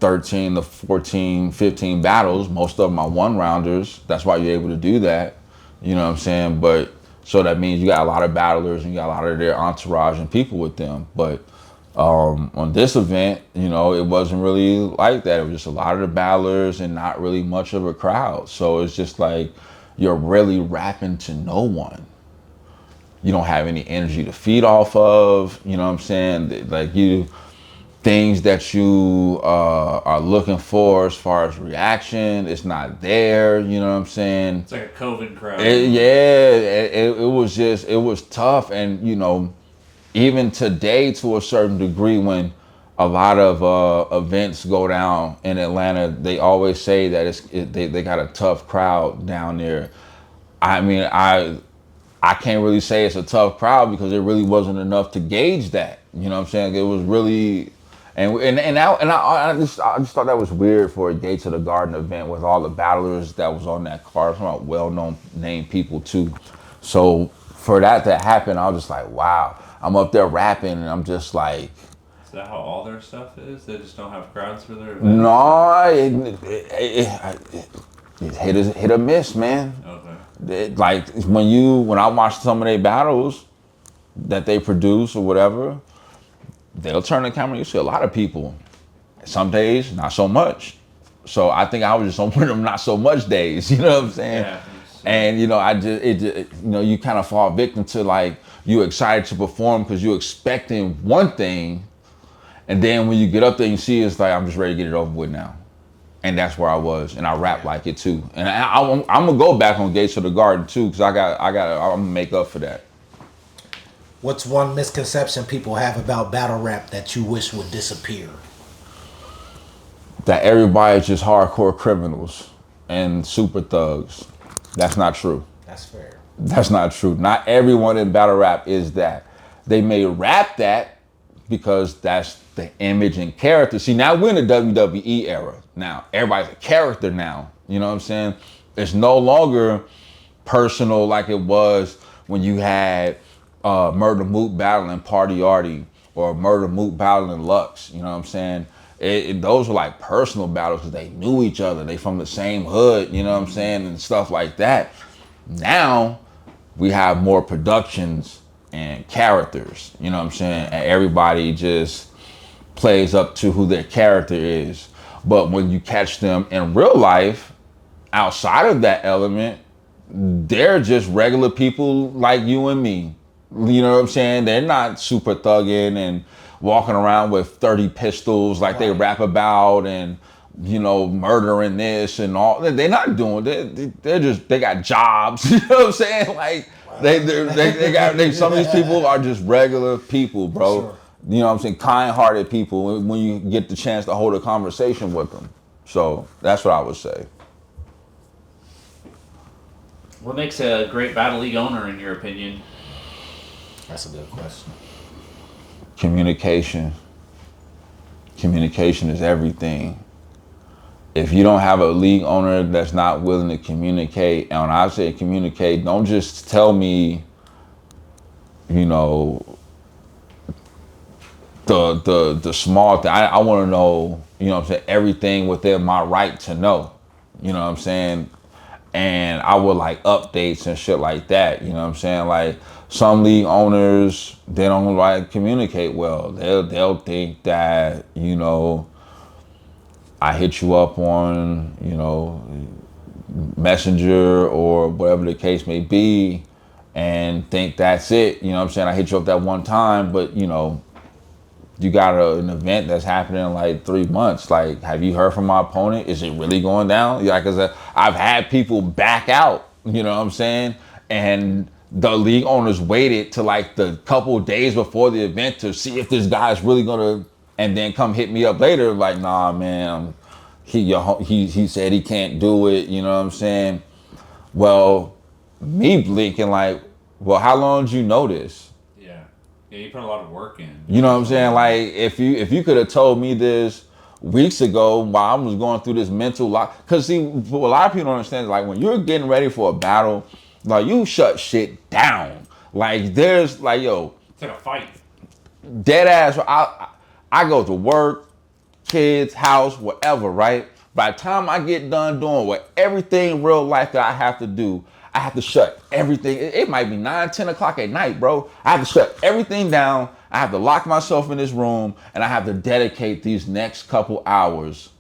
13 to 14, 15 battles. Most of them are 1-rounders. That's why you're able to do that. You know what I'm saying? But so that means you got a lot of battlers and you got a lot of their entourage and people with them. But on this event, you know, it wasn't really like that. It was just a lot of the battlers and not really much of a crowd. So it's just like you're really rapping to no one. You don't have any energy to feed off of. You know what I'm saying? Like things that you are looking for as far as reaction, it's not there. You know what I'm saying? It's like a COVID crowd. It was tough. And, you know, even today to a certain degree, when a lot of events go down in Atlanta, they always say that they got a tough crowd down there. I mean, I can't really say it's a tough crowd because there really wasn't enough to gauge that. You know what I'm saying? It was really, I just thought that was weird for a Gates of the Garden event with all the battlers that was on that card, some well-known named people too. So for that to happen, I was just like, wow. I'm up there rapping and I'm just like, Is that how all their stuff is? They just don't have crowds for their events? No, it hit or miss, man. Okay. Like when I watch some of their battles that they produce or whatever, they'll turn the camera. You see a lot of people. Some days, not so much. So I think I was just on one of them not so much days. You know what I'm saying? Yeah. And you kind of fall victim to like you excited to perform because you're expecting one thing, and then when you get up there, you see it's like I'm just ready to get it over with now. And that's where I was, and I rap like it too. And I'm gonna go back on Gates of the Garden too, because I'm gonna make up for that. What's one misconception people have about battle rap that you wish would disappear? That everybody's just hardcore criminals and super thugs. That's not true. That's fair. That's not true. Not everyone in battle rap is that. They may rap that because that's the image and character. See, now we're in the WWE era. Now, everybody's a character now. You know what I'm saying? It's no longer personal like it was when you had Murder Mook battling Party Artie or Murder Mook battling Lux. You know what I'm saying? Those were like personal battles because they knew each other. They from the same hood, you know what I'm saying? And stuff like that. Now, we have more productions and characters, you know what I'm saying? And everybody just plays up to who their character is. But when you catch them in real life, outside of that element, they're just regular people like you and me. You know what I'm saying? They're not super thugging and walking around with 30 pistols like they rap about and, you know, murdering this and all. They're not doing it. They got jobs. You know what I'm saying? Like, some of these people are just regular people, bro. Sure. You know what I'm saying? Kind-hearted people when you get the chance to hold a conversation with them. So that's what I would say. What makes a great Battle League owner, in your opinion? That's a good question. Communication. Communication is everything. If you don't have a league owner that's not willing to communicate, and when I say communicate, don't just tell me, you know, the small thing. I want to know, you know what I'm saying, everything within my right to know. You know what I'm saying? And I would like updates and shit like that. You know what I'm saying? Like some league owners, they don't like communicate well. They'll think that, you know, I hit you up on, you know, Messenger or whatever the case may be and think that's it. You know what I'm saying? I hit you up that one time, but, you know, you got an event that's happening in like 3 months. Like, have you heard from my opponent? Is it really going down? Yeah, because I've had people back out, you know what I'm saying? And the league owners waited to like the couple days before the event to see if this guy's really gonna, and then come hit me up later like, nah, man, he said he can't do it, you know what I'm saying? Well, me blinking like, well, how long did you know this? Yeah, you put a lot of work in. You know what I'm saying? Like, if you could have told me this weeks ago while I was going through this mental lock. Because, see, what a lot of people don't understand is, like, when you're getting ready for a battle, like, you shut shit down. Like, there's, like, yo. It's like a fight. Dead ass. I go to work, kids, house, whatever, right? By the time I get done doing everything real life that I have to do, I have to shut everything. It might be 9, 10 o'clock at night, bro. I have to shut everything down. I have to lock myself in this room, and I have to dedicate these next couple hours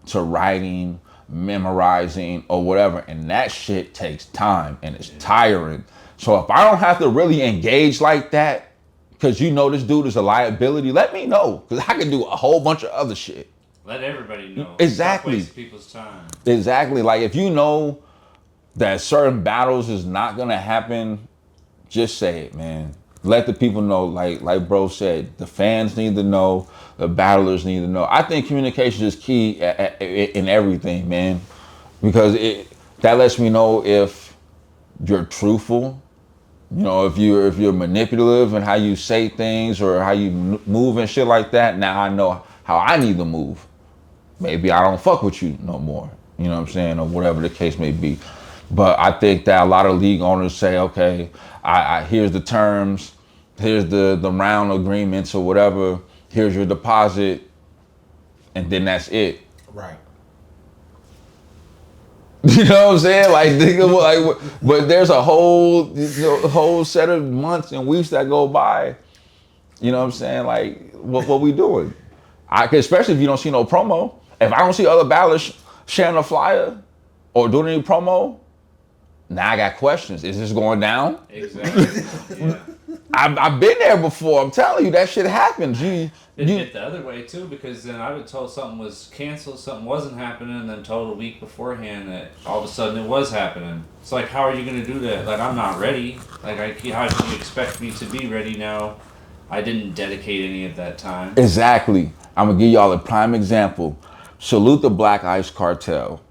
to writing, memorizing, or whatever. And that shit takes time, and it's tiring. So if I don't have to really engage like that, because you know this dude is a liability, let me know, because I can do a whole bunch of other shit. Let everybody know. Exactly. Stop wasting people's time. Exactly. Like, if you know that certain battles is not gonna happen, just say it, man. Let the people know, like bro said, the fans need to know, the battlers need to know. I think communication is key in everything, man, because that lets me know if you're truthful, you know, if you're manipulative in how you say things or how you move and shit like that. Now I know how I need to move. Maybe I don't fuck with you no more, you know what I'm saying, or whatever the case may be. But I think that a lot of league owners say, okay, I here's the terms, here's the round agreements or whatever, Here's your deposit, and then that's it. Right. You know what I'm saying? Like, nigga, like, but there's a whole set of months and weeks that go by. You know what I'm saying? Like, what we doing? Especially if you don't see no promo. If I don't see other battlers sharing a flyer or doing any promo, now I got questions. Is this going down? Exactly. Yeah. I've been there before. I'm telling you, that shit happens. It hit the other way too, because then I was told something was canceled, something wasn't happening, and then told a week beforehand that all of a sudden it was happening. It's like, how are you going to do that? Like, I'm not ready. Like, how do you expect me to be ready now? I didn't dedicate any of that time. Exactly. I'm gonna give y'all a prime example. Salute the Black Ice Cartel,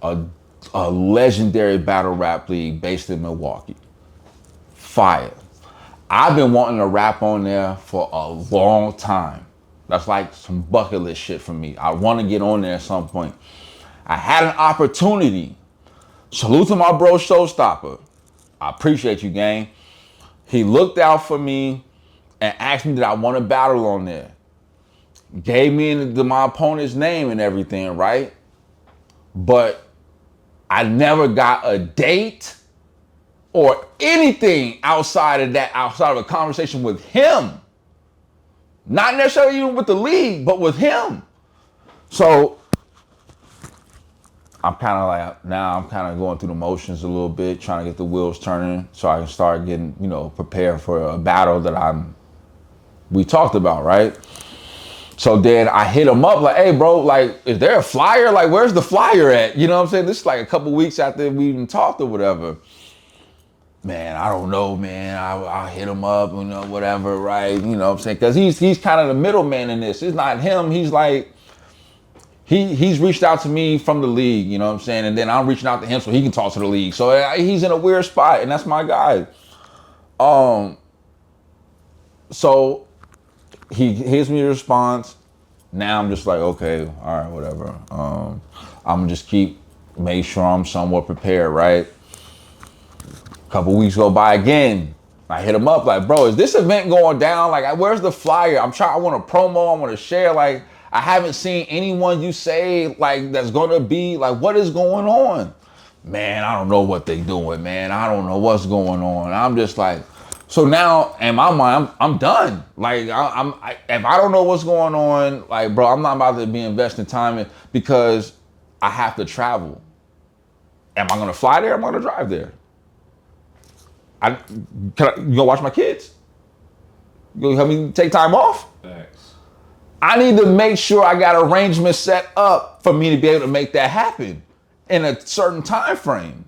a legendary battle rap league based in Milwaukee. Fire. I've been wanting to rap on there for a long time. That's like some bucket list shit for me. I want to get on there at some point. I had an opportunity. Salute to my bro Showstopper. I appreciate you, gang. He looked out for me and asked me did I want to battle on there. Gave me my opponent's name and everything, right? But I never got a date or anything outside of a conversation with him. Not necessarily even with the league, but with him. So I'm kind of going through the motions a little bit, trying to get the wheels turning so I can start getting, prepared for a battle that we talked about, right? So then I hit him up like, hey bro, like, is there a flyer? Like, where's the flyer at? You know what I'm saying? This is like a couple weeks after we even talked or whatever. Man, I don't know, man. I'll hit him up, whatever, right? You know what I'm saying? Because he's kind of the middleman in this. It's not him. He's like, he's reached out to me from the league, you know what I'm saying? And then I'm reaching out to him so he can talk to the league. So he's in a weird spot, and that's my guy. So he gives me a response. Now I'm just like, okay, all right, whatever. I'm gonna just make sure I'm somewhat prepared, right? Couple weeks go by again. I hit him up like, bro, is this event going down? Like, where's the flyer? I want to promo, I want to share. Like, I haven't seen anyone you say like that's gonna be like, what is going on? Man, I don't know what they doing, man. I don't know what's going on. I'm just like, so now in my mind, I'm done. Like, if I don't know what's going on, like, bro, I'm not about to be investing time in because I have to travel. Am I gonna fly there? Am I gonna drive there? You gonna watch my kids? You gonna help me take time off? Thanks. I need to make sure I got arrangements set up for me to be able to make that happen in a certain time frame.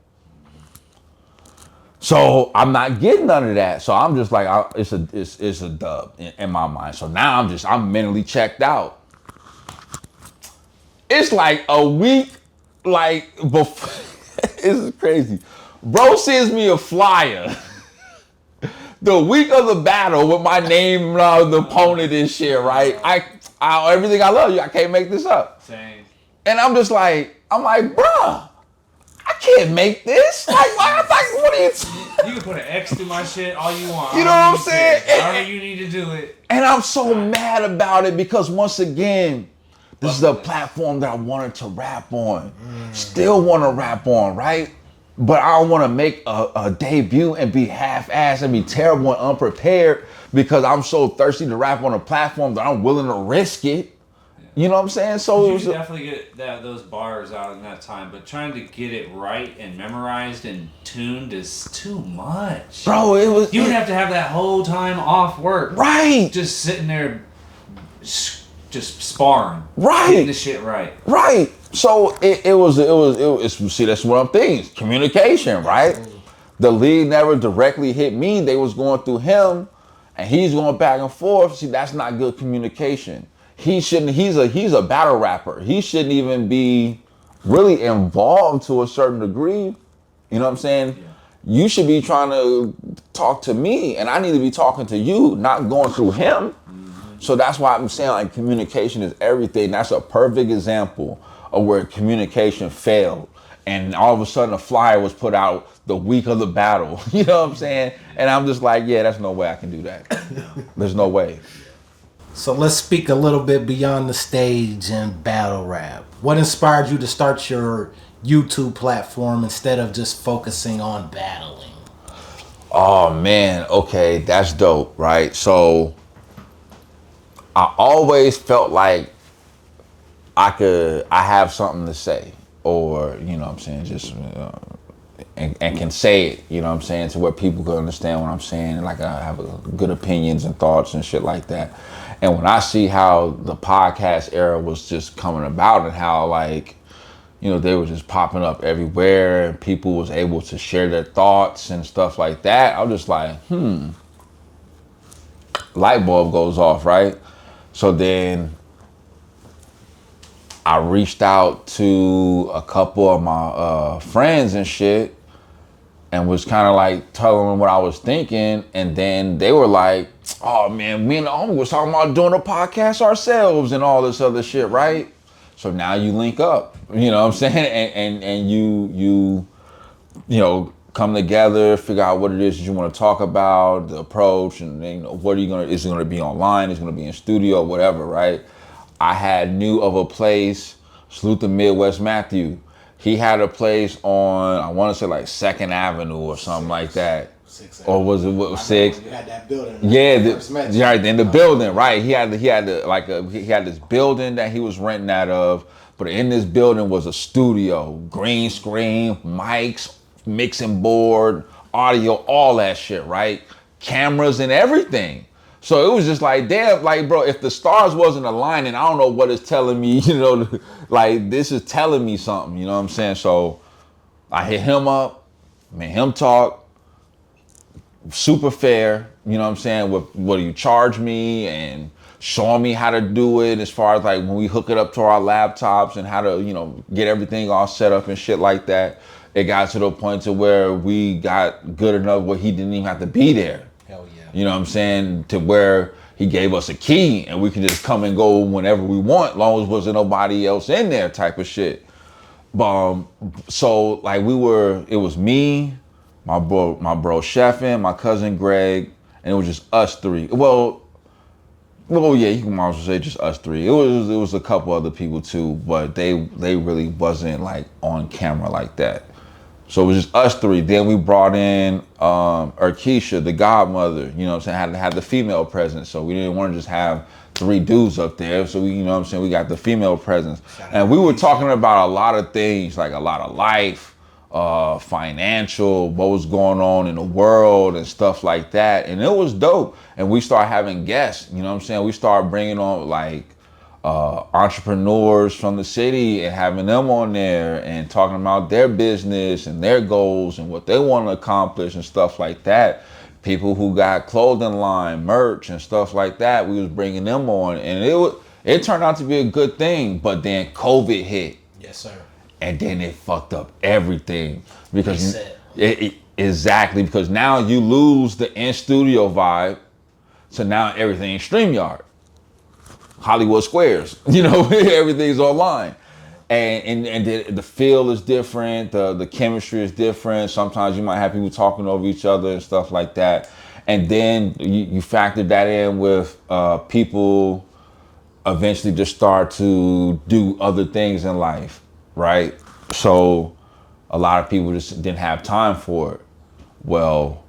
So I'm not getting none of that. So I'm just like, it's a dub in my mind. So now I'm mentally checked out. It's like a week, like before. This is crazy. Bro sends me a flyer the week of the battle with my name, the opponent and shit, right? Everything I love you, I can't make this up. Same. And I'm like, bruh, I can't make this. Like, what are you? You can put an X through my shit all you want. You know what I'm saying? However you need to do it. And I'm so mad about it because once again, this is a platform that I wanted to rap on. Still want to rap on, right? But I don't want to make a debut and be half-assed and be terrible and unprepared because I'm so thirsty to rap on a platform that I'm willing to risk it. You know what I'm saying? So you can definitely get those bars out in that time, but trying to get it right and memorized and tuned is too much. Bro, you would have to have that whole time off work. Right. Just sitting there just sparring. Right. Getting the shit right. Right. So it was see, that's what I'm thinking. Communication, right? The league never directly hit me. They was going through him and he's going back and forth. See, that's not good communication. He's a battle rapper. He shouldn't even be really involved to a certain degree. You know what I'm saying? Yeah. You should be trying to talk to me and I need to be talking to you, not going through him. Mm-hmm. So that's why I'm saying like communication is everything. That's a perfect example of where communication failed. And all of a sudden a flyer was put out the week of the battle. You know what I'm saying? And I'm just like, yeah, there's no way I can do that. There's no way. So let's speak a little bit beyond the stage and battle rap. What inspired you to start your YouTube platform instead of just focusing on battling? Oh man, okay, that's dope, right? So I always felt like I have something to say, or you know what I'm saying, just and can say it, you know what I'm saying, to where people can understand what I'm saying, like I have good opinions and thoughts and shit like that. And when I see how the podcast era was just coming about and how like, you know, they were just popping up everywhere and people was able to share their thoughts and stuff like that, I was just like, light bulb goes off, right? So then I reached out to a couple of my friends and shit and was kind of like telling them what I was thinking. And then they were like, oh man, me and the homie was talking about doing a podcast ourselves and all this other shit, right? So now you link up, you know what I'm saying? And you know, come together, figure out what it is that you want to talk about, the approach, and you know, what are you gonna, is it gonna be online, is it gonna be in studio, whatever, right? I had knew of a place, salute the Midwest Matthew. He had a place on, I want to say like 2nd Avenue or something like that. Or was it what, 6? You had that building. Yeah, right in the building, right? He had this building that he was renting out of, but in this building was a studio, green screen, mics, mixing board, audio, all that shit, right? Cameras and everything. So it was just like, damn, like, bro, if the stars wasn't aligning, I don't know what it's telling me, you know, like this is telling me something, you know what I'm saying? So I hit him up, made him talk, super fair, you know what I'm saying? What do you charge me, and showing me how to do it as far as like when we hook it up to our laptops and how to, you know, get everything all set up and shit like that. It got to the point to where we got good enough where he didn't even have to be there. Hell yeah. You know what I'm saying? To where he gave us a key and we could just come and go whenever we want, long as wasn't nobody else in there type of shit. So like it was me, my bro Chefin, my cousin Greg, and it was just us three. Well, yeah, you can might as well say just us three. It was a couple other people too, but they really wasn't like on camera like that. So it was just us three. Then we brought in Urkeisha, the godmother, you know what I'm saying, had to have the female presence. So we didn't want to just have 3 dudes up there. So we, you know what I'm saying, we got the female presence. And we were talking about a lot of things, like a lot of life, financial, what was going on in the world and stuff like that. And it was dope. And we started having guests, you know what I'm saying? We started bringing on like entrepreneurs from the city and having them on there and talking about their business and their goals and what they want to accomplish and stuff like that. People who got clothing line, merch and stuff like that, we was bringing them on, and it turned out to be a good thing. But then COVID hit. Yes, sir. And then it fucked up everything because exactly, because now you lose the in studio vibe, so now everything is StreamYard. Hollywood Squares, you know, everything's online, and the feel is different, the chemistry is different. Sometimes you might have people talking over each other and stuff like that, and then you factor that in with people eventually just start to do other things in life, right? So a lot of people just didn't have time for it. Well,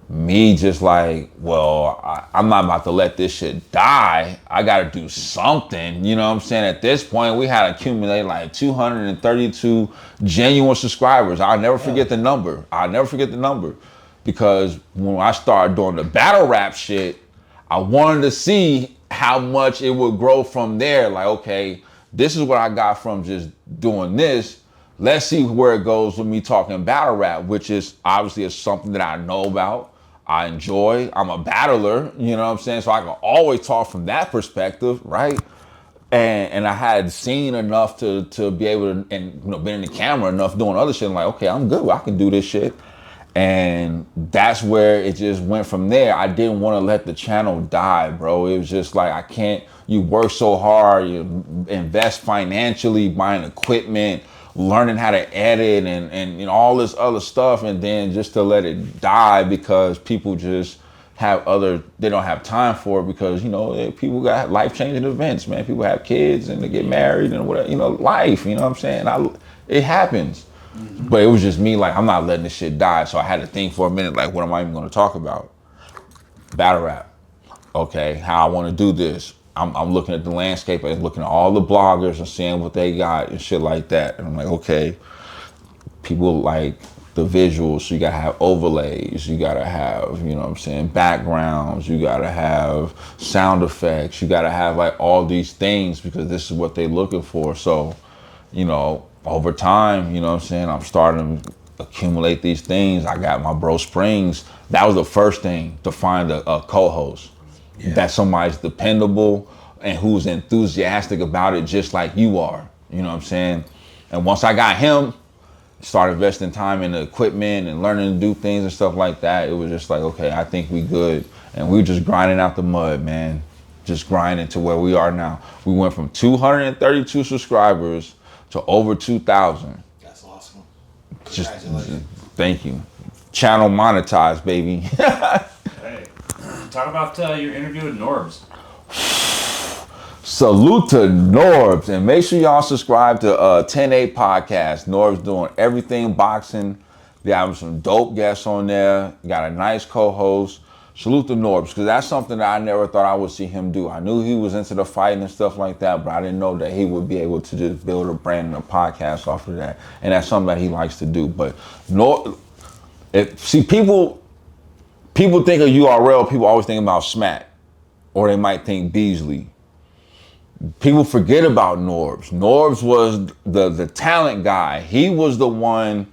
me just like, well, I'm not about to let this shit die. I got to do something. You know what I'm saying? At this point, we had accumulated like 232 genuine subscribers. I'll never forget the number. Because when I started doing the battle rap shit, I wanted to see how much it would grow from there. Like, okay, this is what I got from just doing this. Let's see where it goes with me talking battle rap, which is obviously something that I know about. I enjoy. I'm a battler, you know what I'm saying? So I can always talk from that perspective, right? And I had seen enough to be able to, and you know, been in the camera enough doing other shit. I'm like, okay, I'm good. I can do this shit. And that's where it just went from there. I didn't want to let the channel die, bro. It was just like, I can't, you work so hard, you invest financially, buying equipment, learning how to edit and you know, all this other stuff, and then just to let it die because people just they don't have time for it because, people got life-changing events, man. People have kids and they get married and whatever, life, you know what I'm saying? It happens. Mm-hmm. But it was just me, like, I'm not letting this shit die. So I had to think for a minute, like, what am I even going to talk about? Battle rap. Okay, how I want to do this. I'm looking at the landscape and looking at all the bloggers and seeing what they got and shit like that. And I'm like, okay, people like the visuals, so you gotta have overlays, you gotta have, backgrounds, you gotta have sound effects, you gotta have like all these things because this is what they're looking for. So, over time, I'm starting to accumulate these things. I got my bro Springs. That was the first thing, to find a co-host. Yeah. That somebody's dependable and who's enthusiastic about it just like you are. You know what I'm saying? And once I got him, started investing time in the equipment and learning to do things and stuff like that, it was just like, okay, I think we good. And we were just grinding out the mud, man. Just grinding to where we are now. We went from 232 subscribers to over 2,000. That's awesome. Congratulations. Thank you. Channel monetized, baby. Hey, talk about your interview with Norbs. Salute to Norbs, and make sure y'all subscribe to 10-8 podcast. Norbs doing everything boxing. They have some dope guests on there. Got a nice co-host. Salute to Norbs, because that's something that I never thought I would see him do. I knew he was into the fighting and stuff like that, but I didn't know that he would be able to just build a brand and a podcast off of that. And that's something that he likes to do. But people think of URL, people always think about Smack, or they might think Beasley. People forget about Norbs. Norbs was the talent guy. He was the one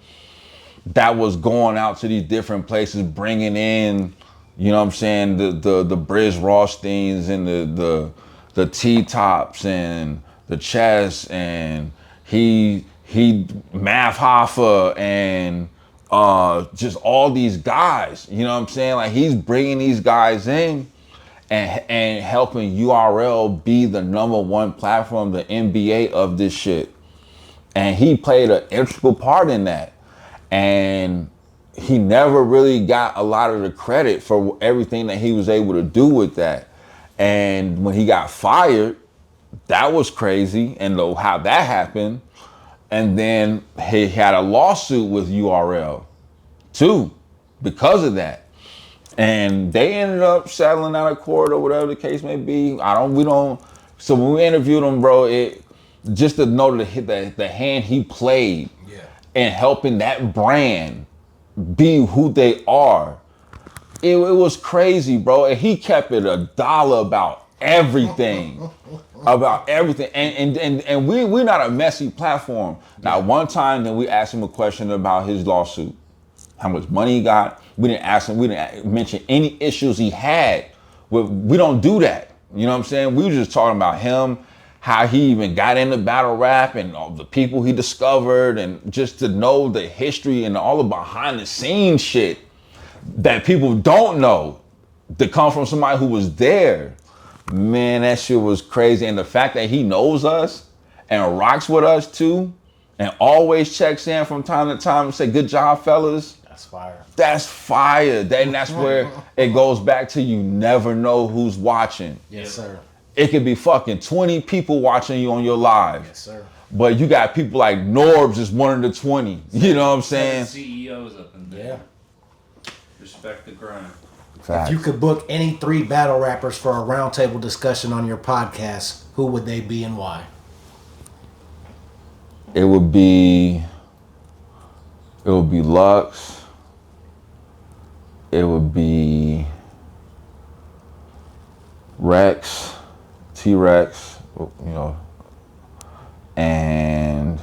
that was going out to these different places, bringing in, the Briz Rothsteins and the T-Tops and the Chess, and he Math Hoffa and just all these guys. You know what I'm saying? Like, he's bringing these guys in and helping URL be the #1 platform, the NBA of this shit. And he played an integral part in that. And he never really got a lot of the credit for everything that he was able to do with that. And when he got fired, that was crazy, and how that happened. And then he had a lawsuit with URL too because of that. And they ended up settling out of court or whatever the case may be. So when we interviewed him, bro, just to know the hand he played in helping that brand be who they are, it was crazy, bro. And he kept it $1 about everything. About everything. And we're not a messy platform. Now, one time then we asked him a question about his lawsuit, how much money he got. We didn't mention any issues he had. We don't do that. You know what I'm saying? We were just talking about him, how he even got into battle rap and all the people he discovered, and just to know the history and all the behind the scenes shit that people don't know that come from somebody who was there. Man, that shit was crazy. And the fact that he knows us and rocks with us too, and always checks in from time to time and say, "Good job, fellas." That's fire. That's fire. That's where it goes back to, you never know who's watching. Yes, sir. It could be fucking 20 people watching you on your live. Yes, sir. But you got people like Norbs is one of the 20. You know what I'm saying? CEOs up in there. Yeah. Respect the grind. Facts. If you could book any 3 battle rappers for a roundtable discussion on your podcast, who would they be and why? It would be Lux. It would be Rex, T-Rex, and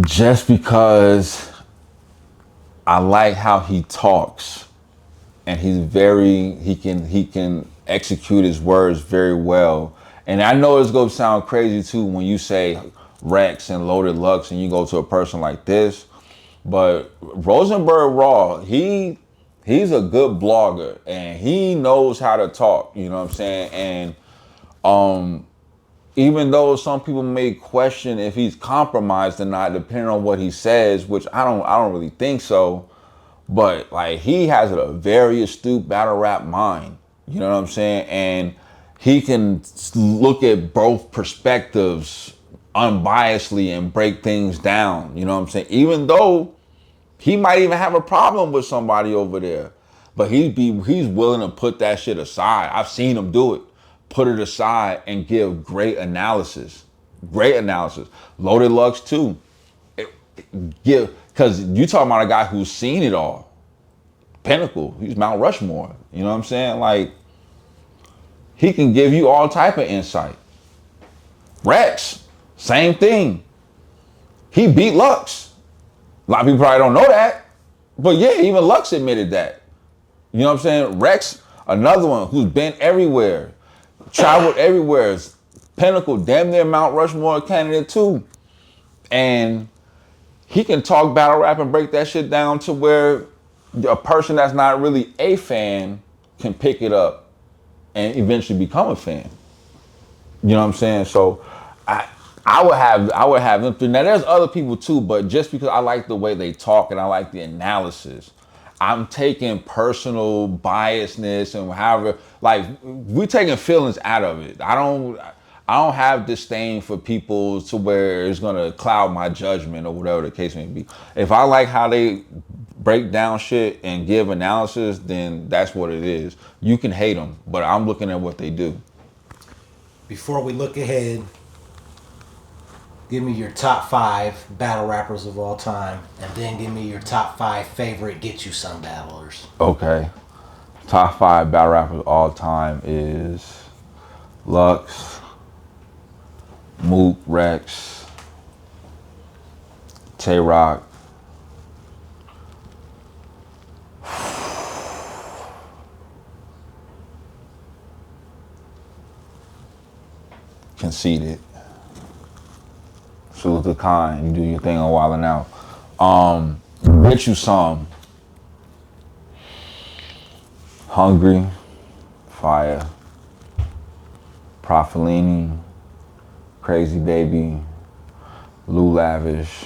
just because I like how he talks, and he can execute his words very well. And I know it's gonna sound crazy too when you say Rex and Loaded Lux and you go to a person like this, but Rosenberg Raw, he's a good blogger and he knows how to talk, you know what I'm saying? And even though some people may question if he's compromised or not, depending on what he says, which I don't really think so. But like, he has a very astute battle rap mind. You know what I'm saying? And he can look at both perspectives unbiasedly and break things down. You know what I'm saying? Even though he might even have a problem with somebody over there, but he's willing to put that shit aside. I've seen him do it. Put it aside and give great analysis. Great analysis. Loaded Lux too. Because you talking about a guy who's seen it all. Pinnacle. He's Mount Rushmore. You know what I'm saying? Like, he can give you all type of insight. Rex, same thing. He beat Lux. A lot of people probably don't know that. But yeah, even Lux admitted that. You know what I'm saying? Rex, another one who's been everywhere. Traveled everywhere. Pinnacle, damn near Mount Rushmore candidate too. And he can talk battle rap and break that shit down to where a person that's not really a fan can pick it up and eventually become a fan. You know what I'm saying? So I would have them through. Now there's other people too, but just because I like the way they talk and I like the analysis, I'm taking personal biasness and however, like, we're taking feelings out of it. I don't have disdain for people to where it's gonna cloud my judgment or whatever the case may be. If I like how they break down shit and give analysis, then that's what it is. You can hate them, but I'm looking at what they do. Before we look ahead, give me your top 5 battle rappers of all time, and then give me your top 5 favorite Get You Some battlers. Okay. Top 5 battle rappers of all time is Lux, Mook, Rex, Tay-Rock, Conceited. Salute the Kind. You do your thing on Wild 'N Out. Get You Some. Hungry. Fire. Profilini. Crazy Baby. Lou Lavish.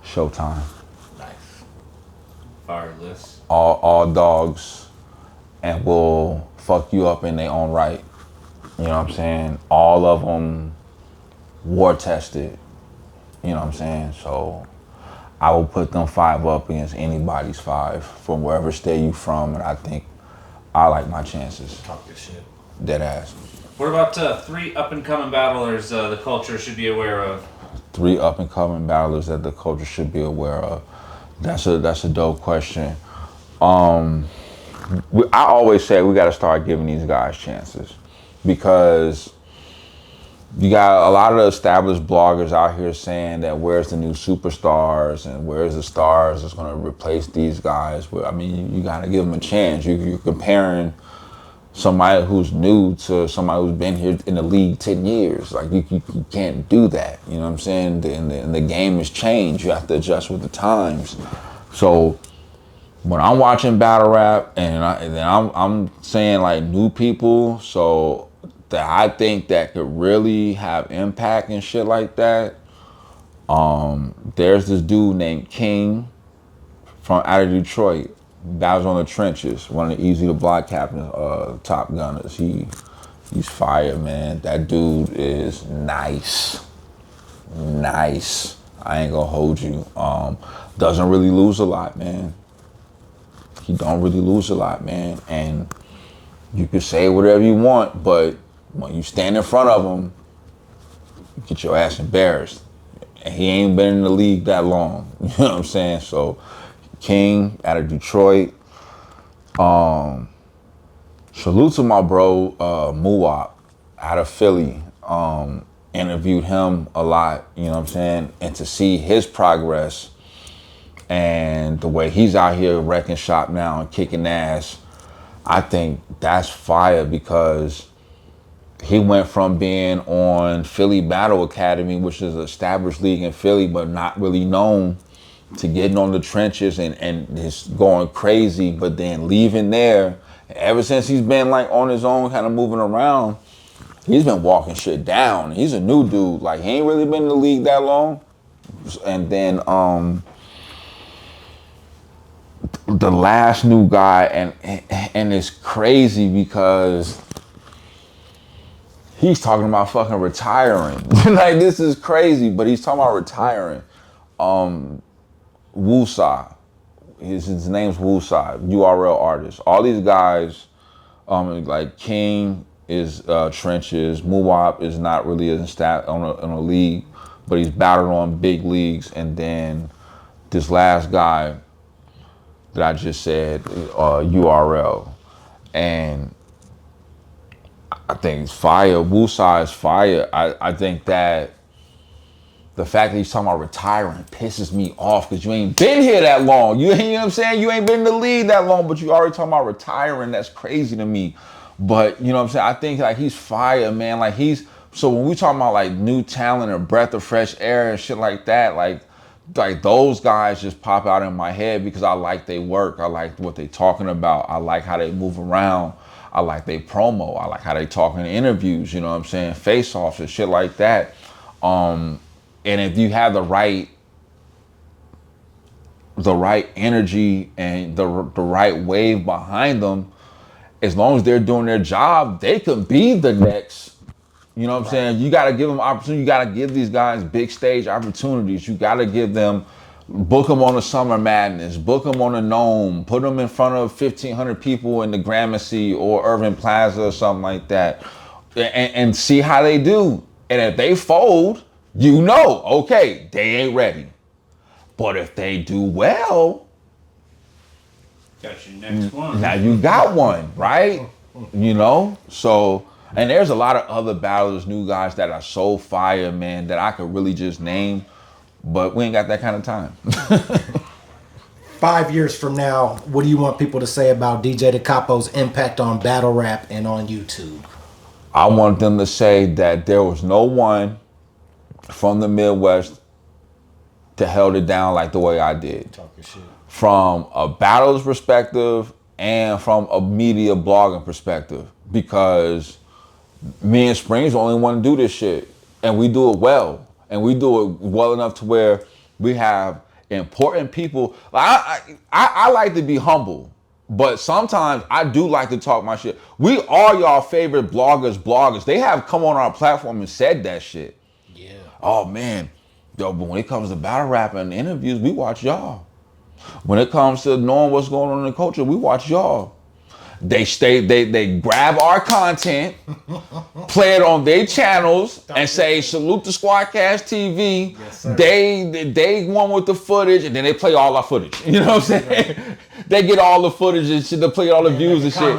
Showtime. Nice. Fire list. All dogs and will fuck you up in their own right. You know what I'm saying? All of them war tested. You know what I'm saying? So I will put them 5 up against anybody's 5 from wherever state you from, and I think I like my chances. Talk your shit. Dead ass. What about 3 up-and-coming battlers the culture should be aware of? 3 up-and-coming battlers that the culture should be aware of. That's a dope question. I always say we got to start giving these guys chances, because you got a lot of the established bloggers out here saying that where's the new superstars and where's the stars that's going to replace these guys. But I mean, you got to give them a chance. You're comparing somebody who's new to somebody who's been here in the league 10 years. Like, you can't do that. You know what I'm saying? And the game has changed. You have to adjust with the times. So when I'm watching battle rap and I'm saying like new people, so that I think that could really have impact and shit like that. There's this dude named King from out of Detroit. Battles on the Trenches, one of the Easy to Block captains, top gunners. He's fire, man. That dude is nice. Nice. I ain't gonna hold you. Doesn't really lose a lot, man. He don't really lose a lot, man. And you can say whatever you want, but when you stand in front of him, you get your ass embarrassed. And he ain't been in the league that long. You know what I'm saying? So King out of Detroit. Salute to my bro Muwap out of Philly. Interviewed him a lot, you know what I'm saying? And to see his progress and the way he's out here wrecking shop now and kicking ass, I think that's fire, because he went from being on Philly Battle Academy, which is an established league in Philly, but not really known, to getting on the trenches and just going crazy, but then leaving there. Ever since he's been like on his own, kind of moving around, he's been walking shit down. He's a new dude. Like, he ain't really been in the league that long. And then the last new guy, and it's crazy because he's talking about fucking retiring. Like, this is crazy, but he's talking about retiring. Woosah. His name's Woosah, URL artist. All these guys, like King is trenches. Muwap is not really in a league, but he's battled on big leagues. And then this last guy that I just said, URL, and I think it's fire. Woosah is fire. I think that the fact that he's talking about retiring pisses me off because you ain't been here that long. You know what I'm saying? You ain't been in the league that long, but you already talking about retiring. That's crazy to me. But you know what I'm saying? I think like he's fire, man. Like so when we talking about like new talent or breath of fresh air and shit like that, like those guys just pop out in my head because I like they work. I like what they talking about. I like how they move around. I like they promo. I like how they talk in interviews, you know what I'm saying? Face-offs and shit like that. And if you have the right energy and the right wave behind them, as long as they're doing their job, they could be the next. You know what I'm saying? You got to give them opportunity. You got to give these guys big stage opportunities. You got to give them, book them on the Summer Madness, book them on the Gnome, put them in front of 1,500 people in the Gramercy or Irving Plaza or something like that, and see how they do. And if they fold, you know, okay, they ain't ready. But if they do well, got your next one. Now you got one, right? You know? So, and there's a lot of other battlers, new guys that are so fire, man, that I could really just name, but we ain't got that kind of time. 5 years from now, what do you want people to say about DJDaCapo's impact on battle rap and on YouTube? I want them to say that there was no one from the Midwest that held it down like the way I did. Talking shit. From a battler's perspective and from a media blogging perspective, because me and Spring's the only one to do this shit, and we do it well, and we do it well enough to where we have important people. I like to be humble, but sometimes I do like to talk my shit. We are y'all favorite bloggers. They have come on our platform and said that shit. Yeah. Oh man, yo, but when it comes to battle rap and interviews, we watch y'all. When it comes to knowing what's going on in the culture, we watch y'all. They grab our content, play it on their channels, and say salute to Squadcast TV. Yes, sir. They won with the footage, and then they play all our footage. You know what I'm saying? They get all the footage and shit. They play all the views and shit.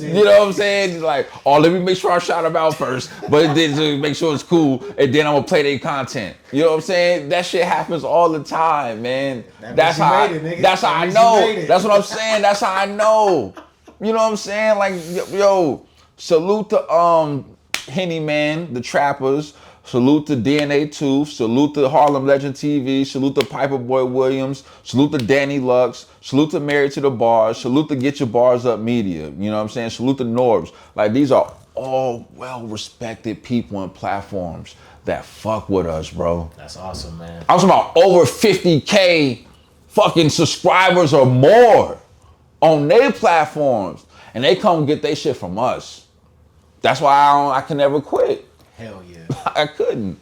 You know what I'm saying? Like, oh, let me make sure I shout them out first, but then to make sure it's cool, and then I'm gonna play their content. You know what I'm saying? That shit happens all the time, man. That's how I know. That's what I'm saying. That's how I know. You know what I'm saying? Like, yo, salute to Henny Man, the Trappers. Salute to DNA Tooth. Salute to Harlem Legend TV. Salute to Piper Boy Williams. Salute to Danny Lux. Salute to Married to the Bars. Salute to Get Your Bars Up Media. You know what I'm saying? Salute to Norbs. Like, these are all well-respected people and platforms that fuck with us, bro. That's awesome, man. I'm talking about over 50K fucking subscribers or more on their platforms, and they come get their shit from us. That's why I can never quit. Hell yeah. I couldn't.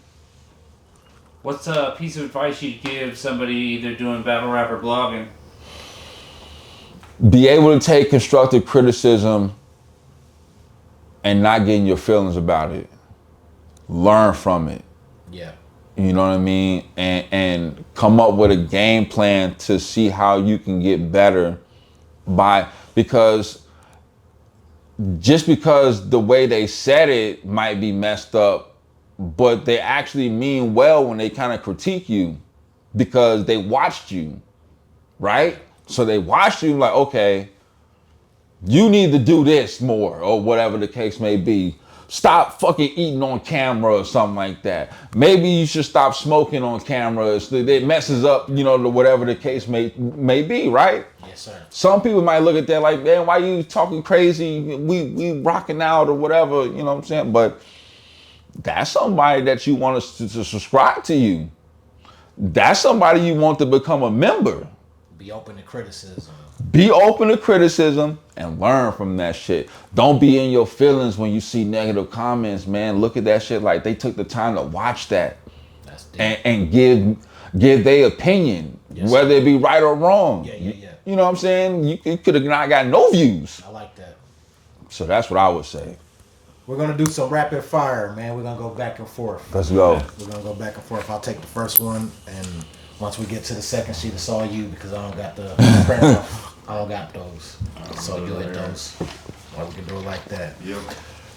What's a piece of advice you'd give somebody either doing battle rap or blogging? Be able to take constructive criticism and not getting your feelings about it. Learn from it. Yeah. You know what I mean? And come up with a game plan to see how you can get better because the way they said it might be messed up, but they actually mean well when they kind of critique you because they watched you, right? So they watched you like, okay, you need to do this more or whatever the case may be. Stop fucking eating on camera or something like that. Maybe you should stop smoking on camera. It messes up, you know, whatever the case may be, right? Yes, sir. Some people might look at that like, man, why you talking crazy? We rocking out or whatever, you know what I'm saying? But that's somebody that you want to subscribe to you. That's somebody you want to become a member. Be open to criticism. Be open to criticism and learn from that shit. Don't be in your feelings when you see negative comments, man. Look at that shit like they took the time to watch that. That's and give their opinion, yes, whether it be right or wrong. Yeah. You know what I'm saying? You could have not got no views. I like that. So that's what I would say. We're gonna do some rapid fire, man. We're gonna go back and forth. Let's go. We're gonna go back and forth. I'll take the first one, and once we get to the second sheet, it's all you because I don't got the print off. I don't got those, so you'll hit those. Or we can do it like that. Yep.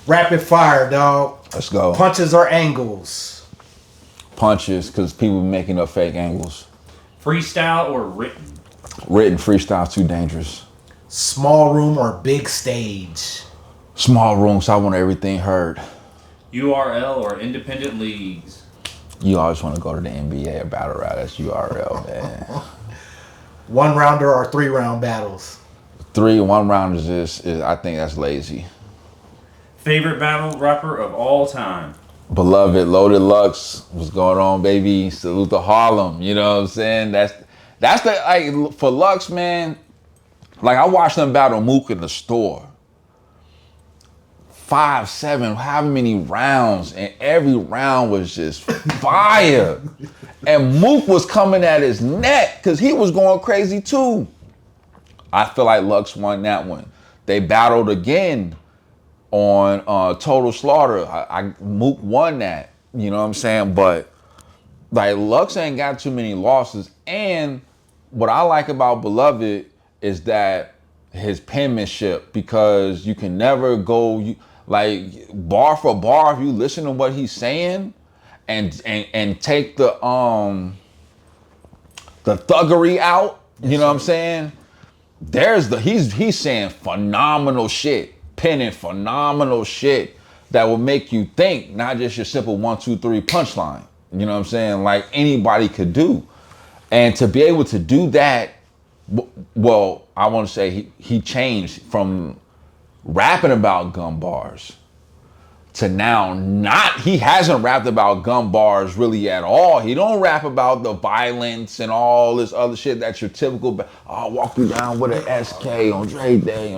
Rapid fire, dog. Let's go. Punches or angles? Punches, because people making up fake angles. Freestyle or written? Written freestyle too dangerous. Small room or big stage? Small room, so I want everything heard. URL or independent leagues? You always want to go to the NBA or battle rap. That's URL, man. 1 rounder or 3 round battles? 1 round is I think that's lazy. Favorite battle rapper of all time? Beloved, Loaded Lux, what's going on, baby? Salute to Harlem. You know what I'm saying? That's the like for Lux, man. Like I watched them battle Mook in the store. 5, 7, however many rounds, and every round was just fire. And Mook was coming at his neck because he was going crazy too. I feel like Lux won that one. They battled again on Total Slaughter. Mook won that, you know what I'm saying? But like Lux ain't got too many losses. And what I like about Beloved is that his penmanship, because you can never go like bar for bar if you listen to what he's saying and take the thuggery out, you know what I'm saying? He's saying phenomenal shit, penning phenomenal shit that will make you think, not just your simple 1, 2, 3 punchline. You know what I'm saying? Like anybody could do. And to be able to do that, well, I want to say he changed from rapping about gun bars to now he hasn't rapped about gun bars really at all. He don't rap about the violence and all this other shit that's your typical, I'll walk you down with an SK on Dre Day.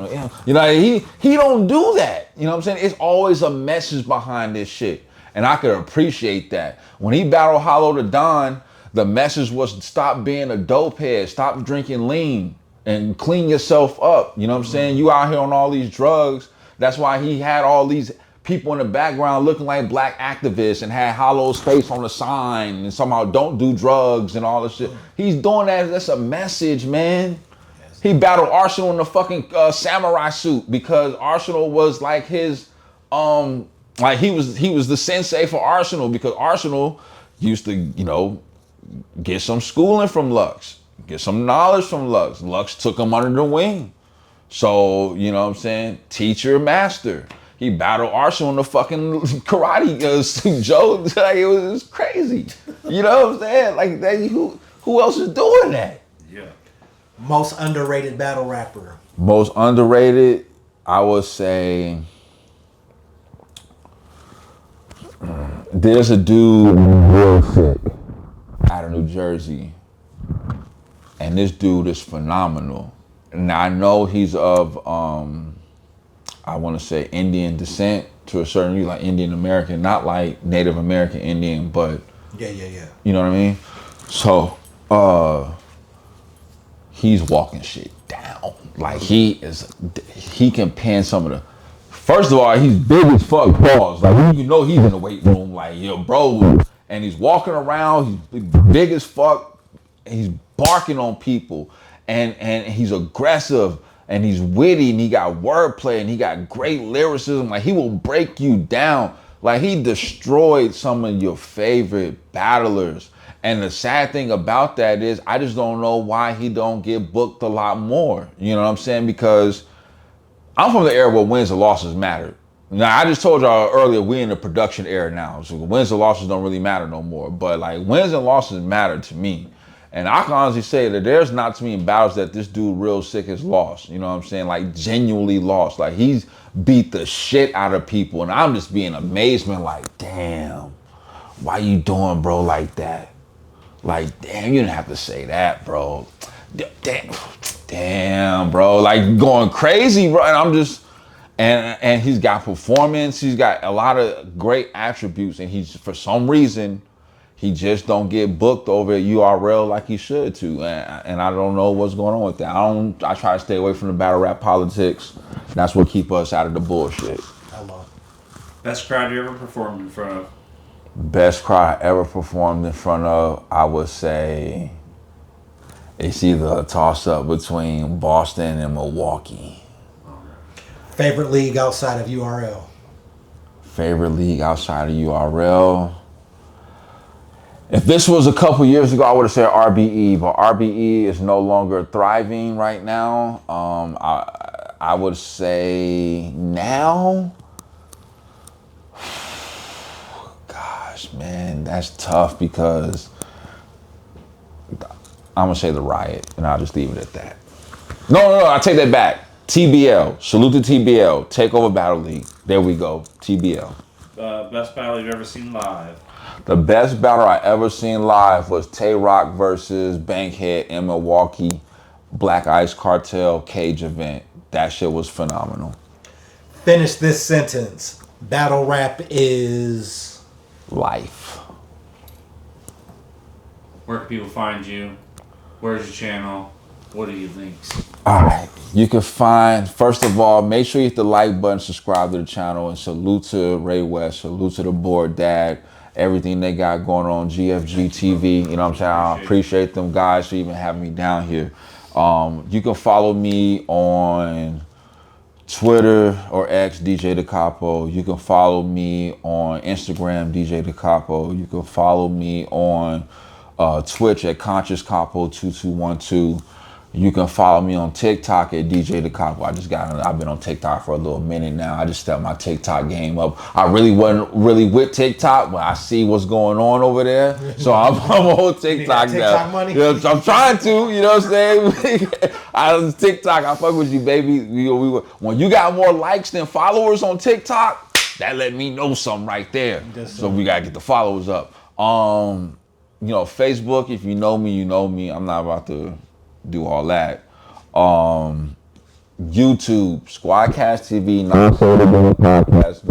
You know, he don't do that. You know what I'm saying? It's always a message behind this shit. And I could appreciate that. When he battled Hollow the Don, the message was stop being a dope head, stop drinking lean, and clean yourself up. You know what I'm saying? You out here on all these drugs. That's why he had all these people in the background looking like black activists and had Hollow's face on the sign and somehow don't do drugs and all this shit. He's doing that. That's a message, man. He battled Arsenal in the fucking samurai suit because Arsenal was like his, like he was the sensei for Arsenal because Arsenal used to, you know, get some schooling from Lux, get some knowledge from Lux. Lux took him under the wing. So, you know what I'm saying? Teacher, master. He battled Arsenal in the fucking karate suit, Joe. Like, it was crazy. You know what I'm saying? Like, who else is doing that? Yeah. Most underrated battle rapper? Most underrated, I would say, there's a dude real sick out of New Jersey, and this dude is phenomenal. Now I know he's of I want to say Indian descent to a certain degree, like Indian American, not like Native American Indian, but Yeah. you know what I mean? So he's walking shit down. Like he can pen some of the. First of all, he's big as fuck, pause. Like you know he's in the weight room, like yo, bro, and he's walking around. He's big as fuck. He's barking on people, and he's aggressive, and he's witty, and he got wordplay, and he got great lyricism. Like he will break you down. Like he destroyed some of your favorite battlers. And the sad thing about that is I just don't know why he don't get booked a lot more. You know what I'm saying? Because I'm from the era where wins and losses matter. Now, I just told y'all earlier, we in the production era now. So wins and losses don't really matter no more. But like wins and losses matter to me. And I can honestly say that there's not too many battles that this dude Real Sick has lost. You know what I'm saying? Like genuinely lost. Like he's beat the shit out of people. And I'm just being amazement like, damn, why you doing bro like that? Like, damn, you didn't have to say that, bro. Damn, bro. Like going crazy, bro. And I'm just, and he's got performance. He's got a lot of great attributes. And he's, for some reason, he just don't get booked over at URL like he should to, and I don't know what's going on with that. I try to stay away from the battle rap politics. That's what keep us out of the bullshit. Hello. Best crowd you ever performed in front of? Best crowd I ever performed in front of, I would say, it's either a toss up between Boston and Milwaukee. Favorite league outside of URL? Favorite league outside of URL. If this was a couple years ago, I would have said RBE, but RBE is no longer thriving right now. I would say now, gosh, man, that's tough because I'm gonna say the Riot, and I'll just leave it at that. No, I take that back. TBL, salute to TBL, Takeover Battle League. There we go, TBL. Best battle you've ever seen live? The best battle I ever seen live was Tay Rock versus Bankhead in Milwaukee, Black Ice Cartel cage event. That shit was phenomenal. Finish this sentence. Battle rap is Life. Where can people find you? Where's your channel? What are your links? All right. You can find, first of all, make sure you hit the like button, subscribe to the channel, and salute to Ray West, salute to the board dad, everything they got going on, GFG TV. You know what I'm saying? I appreciate them guys for even having me down here. You can follow me on Twitter or X, DJDaCapo. You can follow me on Instagram, DJDaCapo. You can follow me on Twitch at ConsciousCapo2212. You can follow me on TikTok at DJDaCapo. I've been on TikTok for a little minute now. I just stepped my TikTok game up. I really wasn't really with TikTok, but I see what's going on over there. So I'm on TikTok now. Money? You know, I'm trying to, you know what I'm saying? TikTok, I fuck with you, baby. When you got more likes than followers on TikTok, that let me know something right there. So we gotta get the followers up. You know, Facebook, if you know me, you know me. I'm not about to do all that. YouTube, Squadcast TV, Non-Soda Podcast,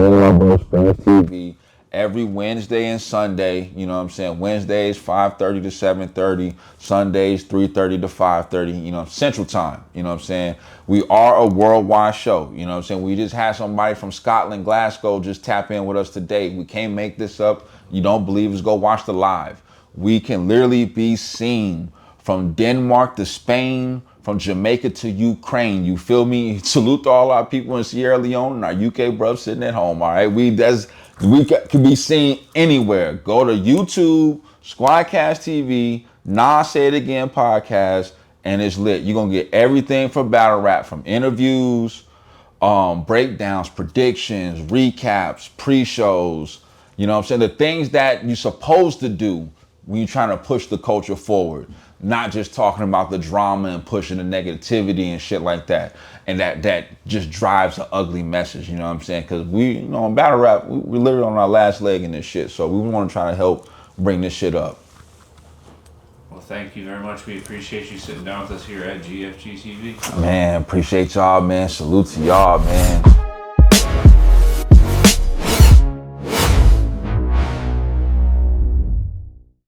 TV, every Wednesday and Sunday. You know what I'm saying? Wednesdays 5:30 to 7:30, Sundays 3:30 to 5:30. You know, Central Time. You know what I'm saying? We are a worldwide show. You know what I'm saying? We just had somebody from Scotland, Glasgow, just tap in with us today. We can't make this up. You don't believe us? Go watch the live. We can literally be seen from Denmark to Spain, from Jamaica to Ukraine. You feel me? Salute to all our people in Sierra Leone and our UK brothers sitting at home. All right, we can be seen anywhere. Go to YouTube, Squadcast TV, Nah Say It Again podcast, and it's lit. You're gonna get everything for battle rap, from interviews, breakdowns, predictions, recaps, pre-shows. You know what I'm saying? The things that you're supposed to do when you're trying to push the culture forward. Not just talking about the drama and pushing the negativity and shit like that. And that just drives an ugly message, you know what I'm saying? Because we, you know, in battle rap, we're literally on our last leg in this shit. So we want to try to help bring this shit up. Well, thank you very much. We appreciate you sitting down with us here at GFG TV. Man, appreciate y'all, man. Salute to y'all, man.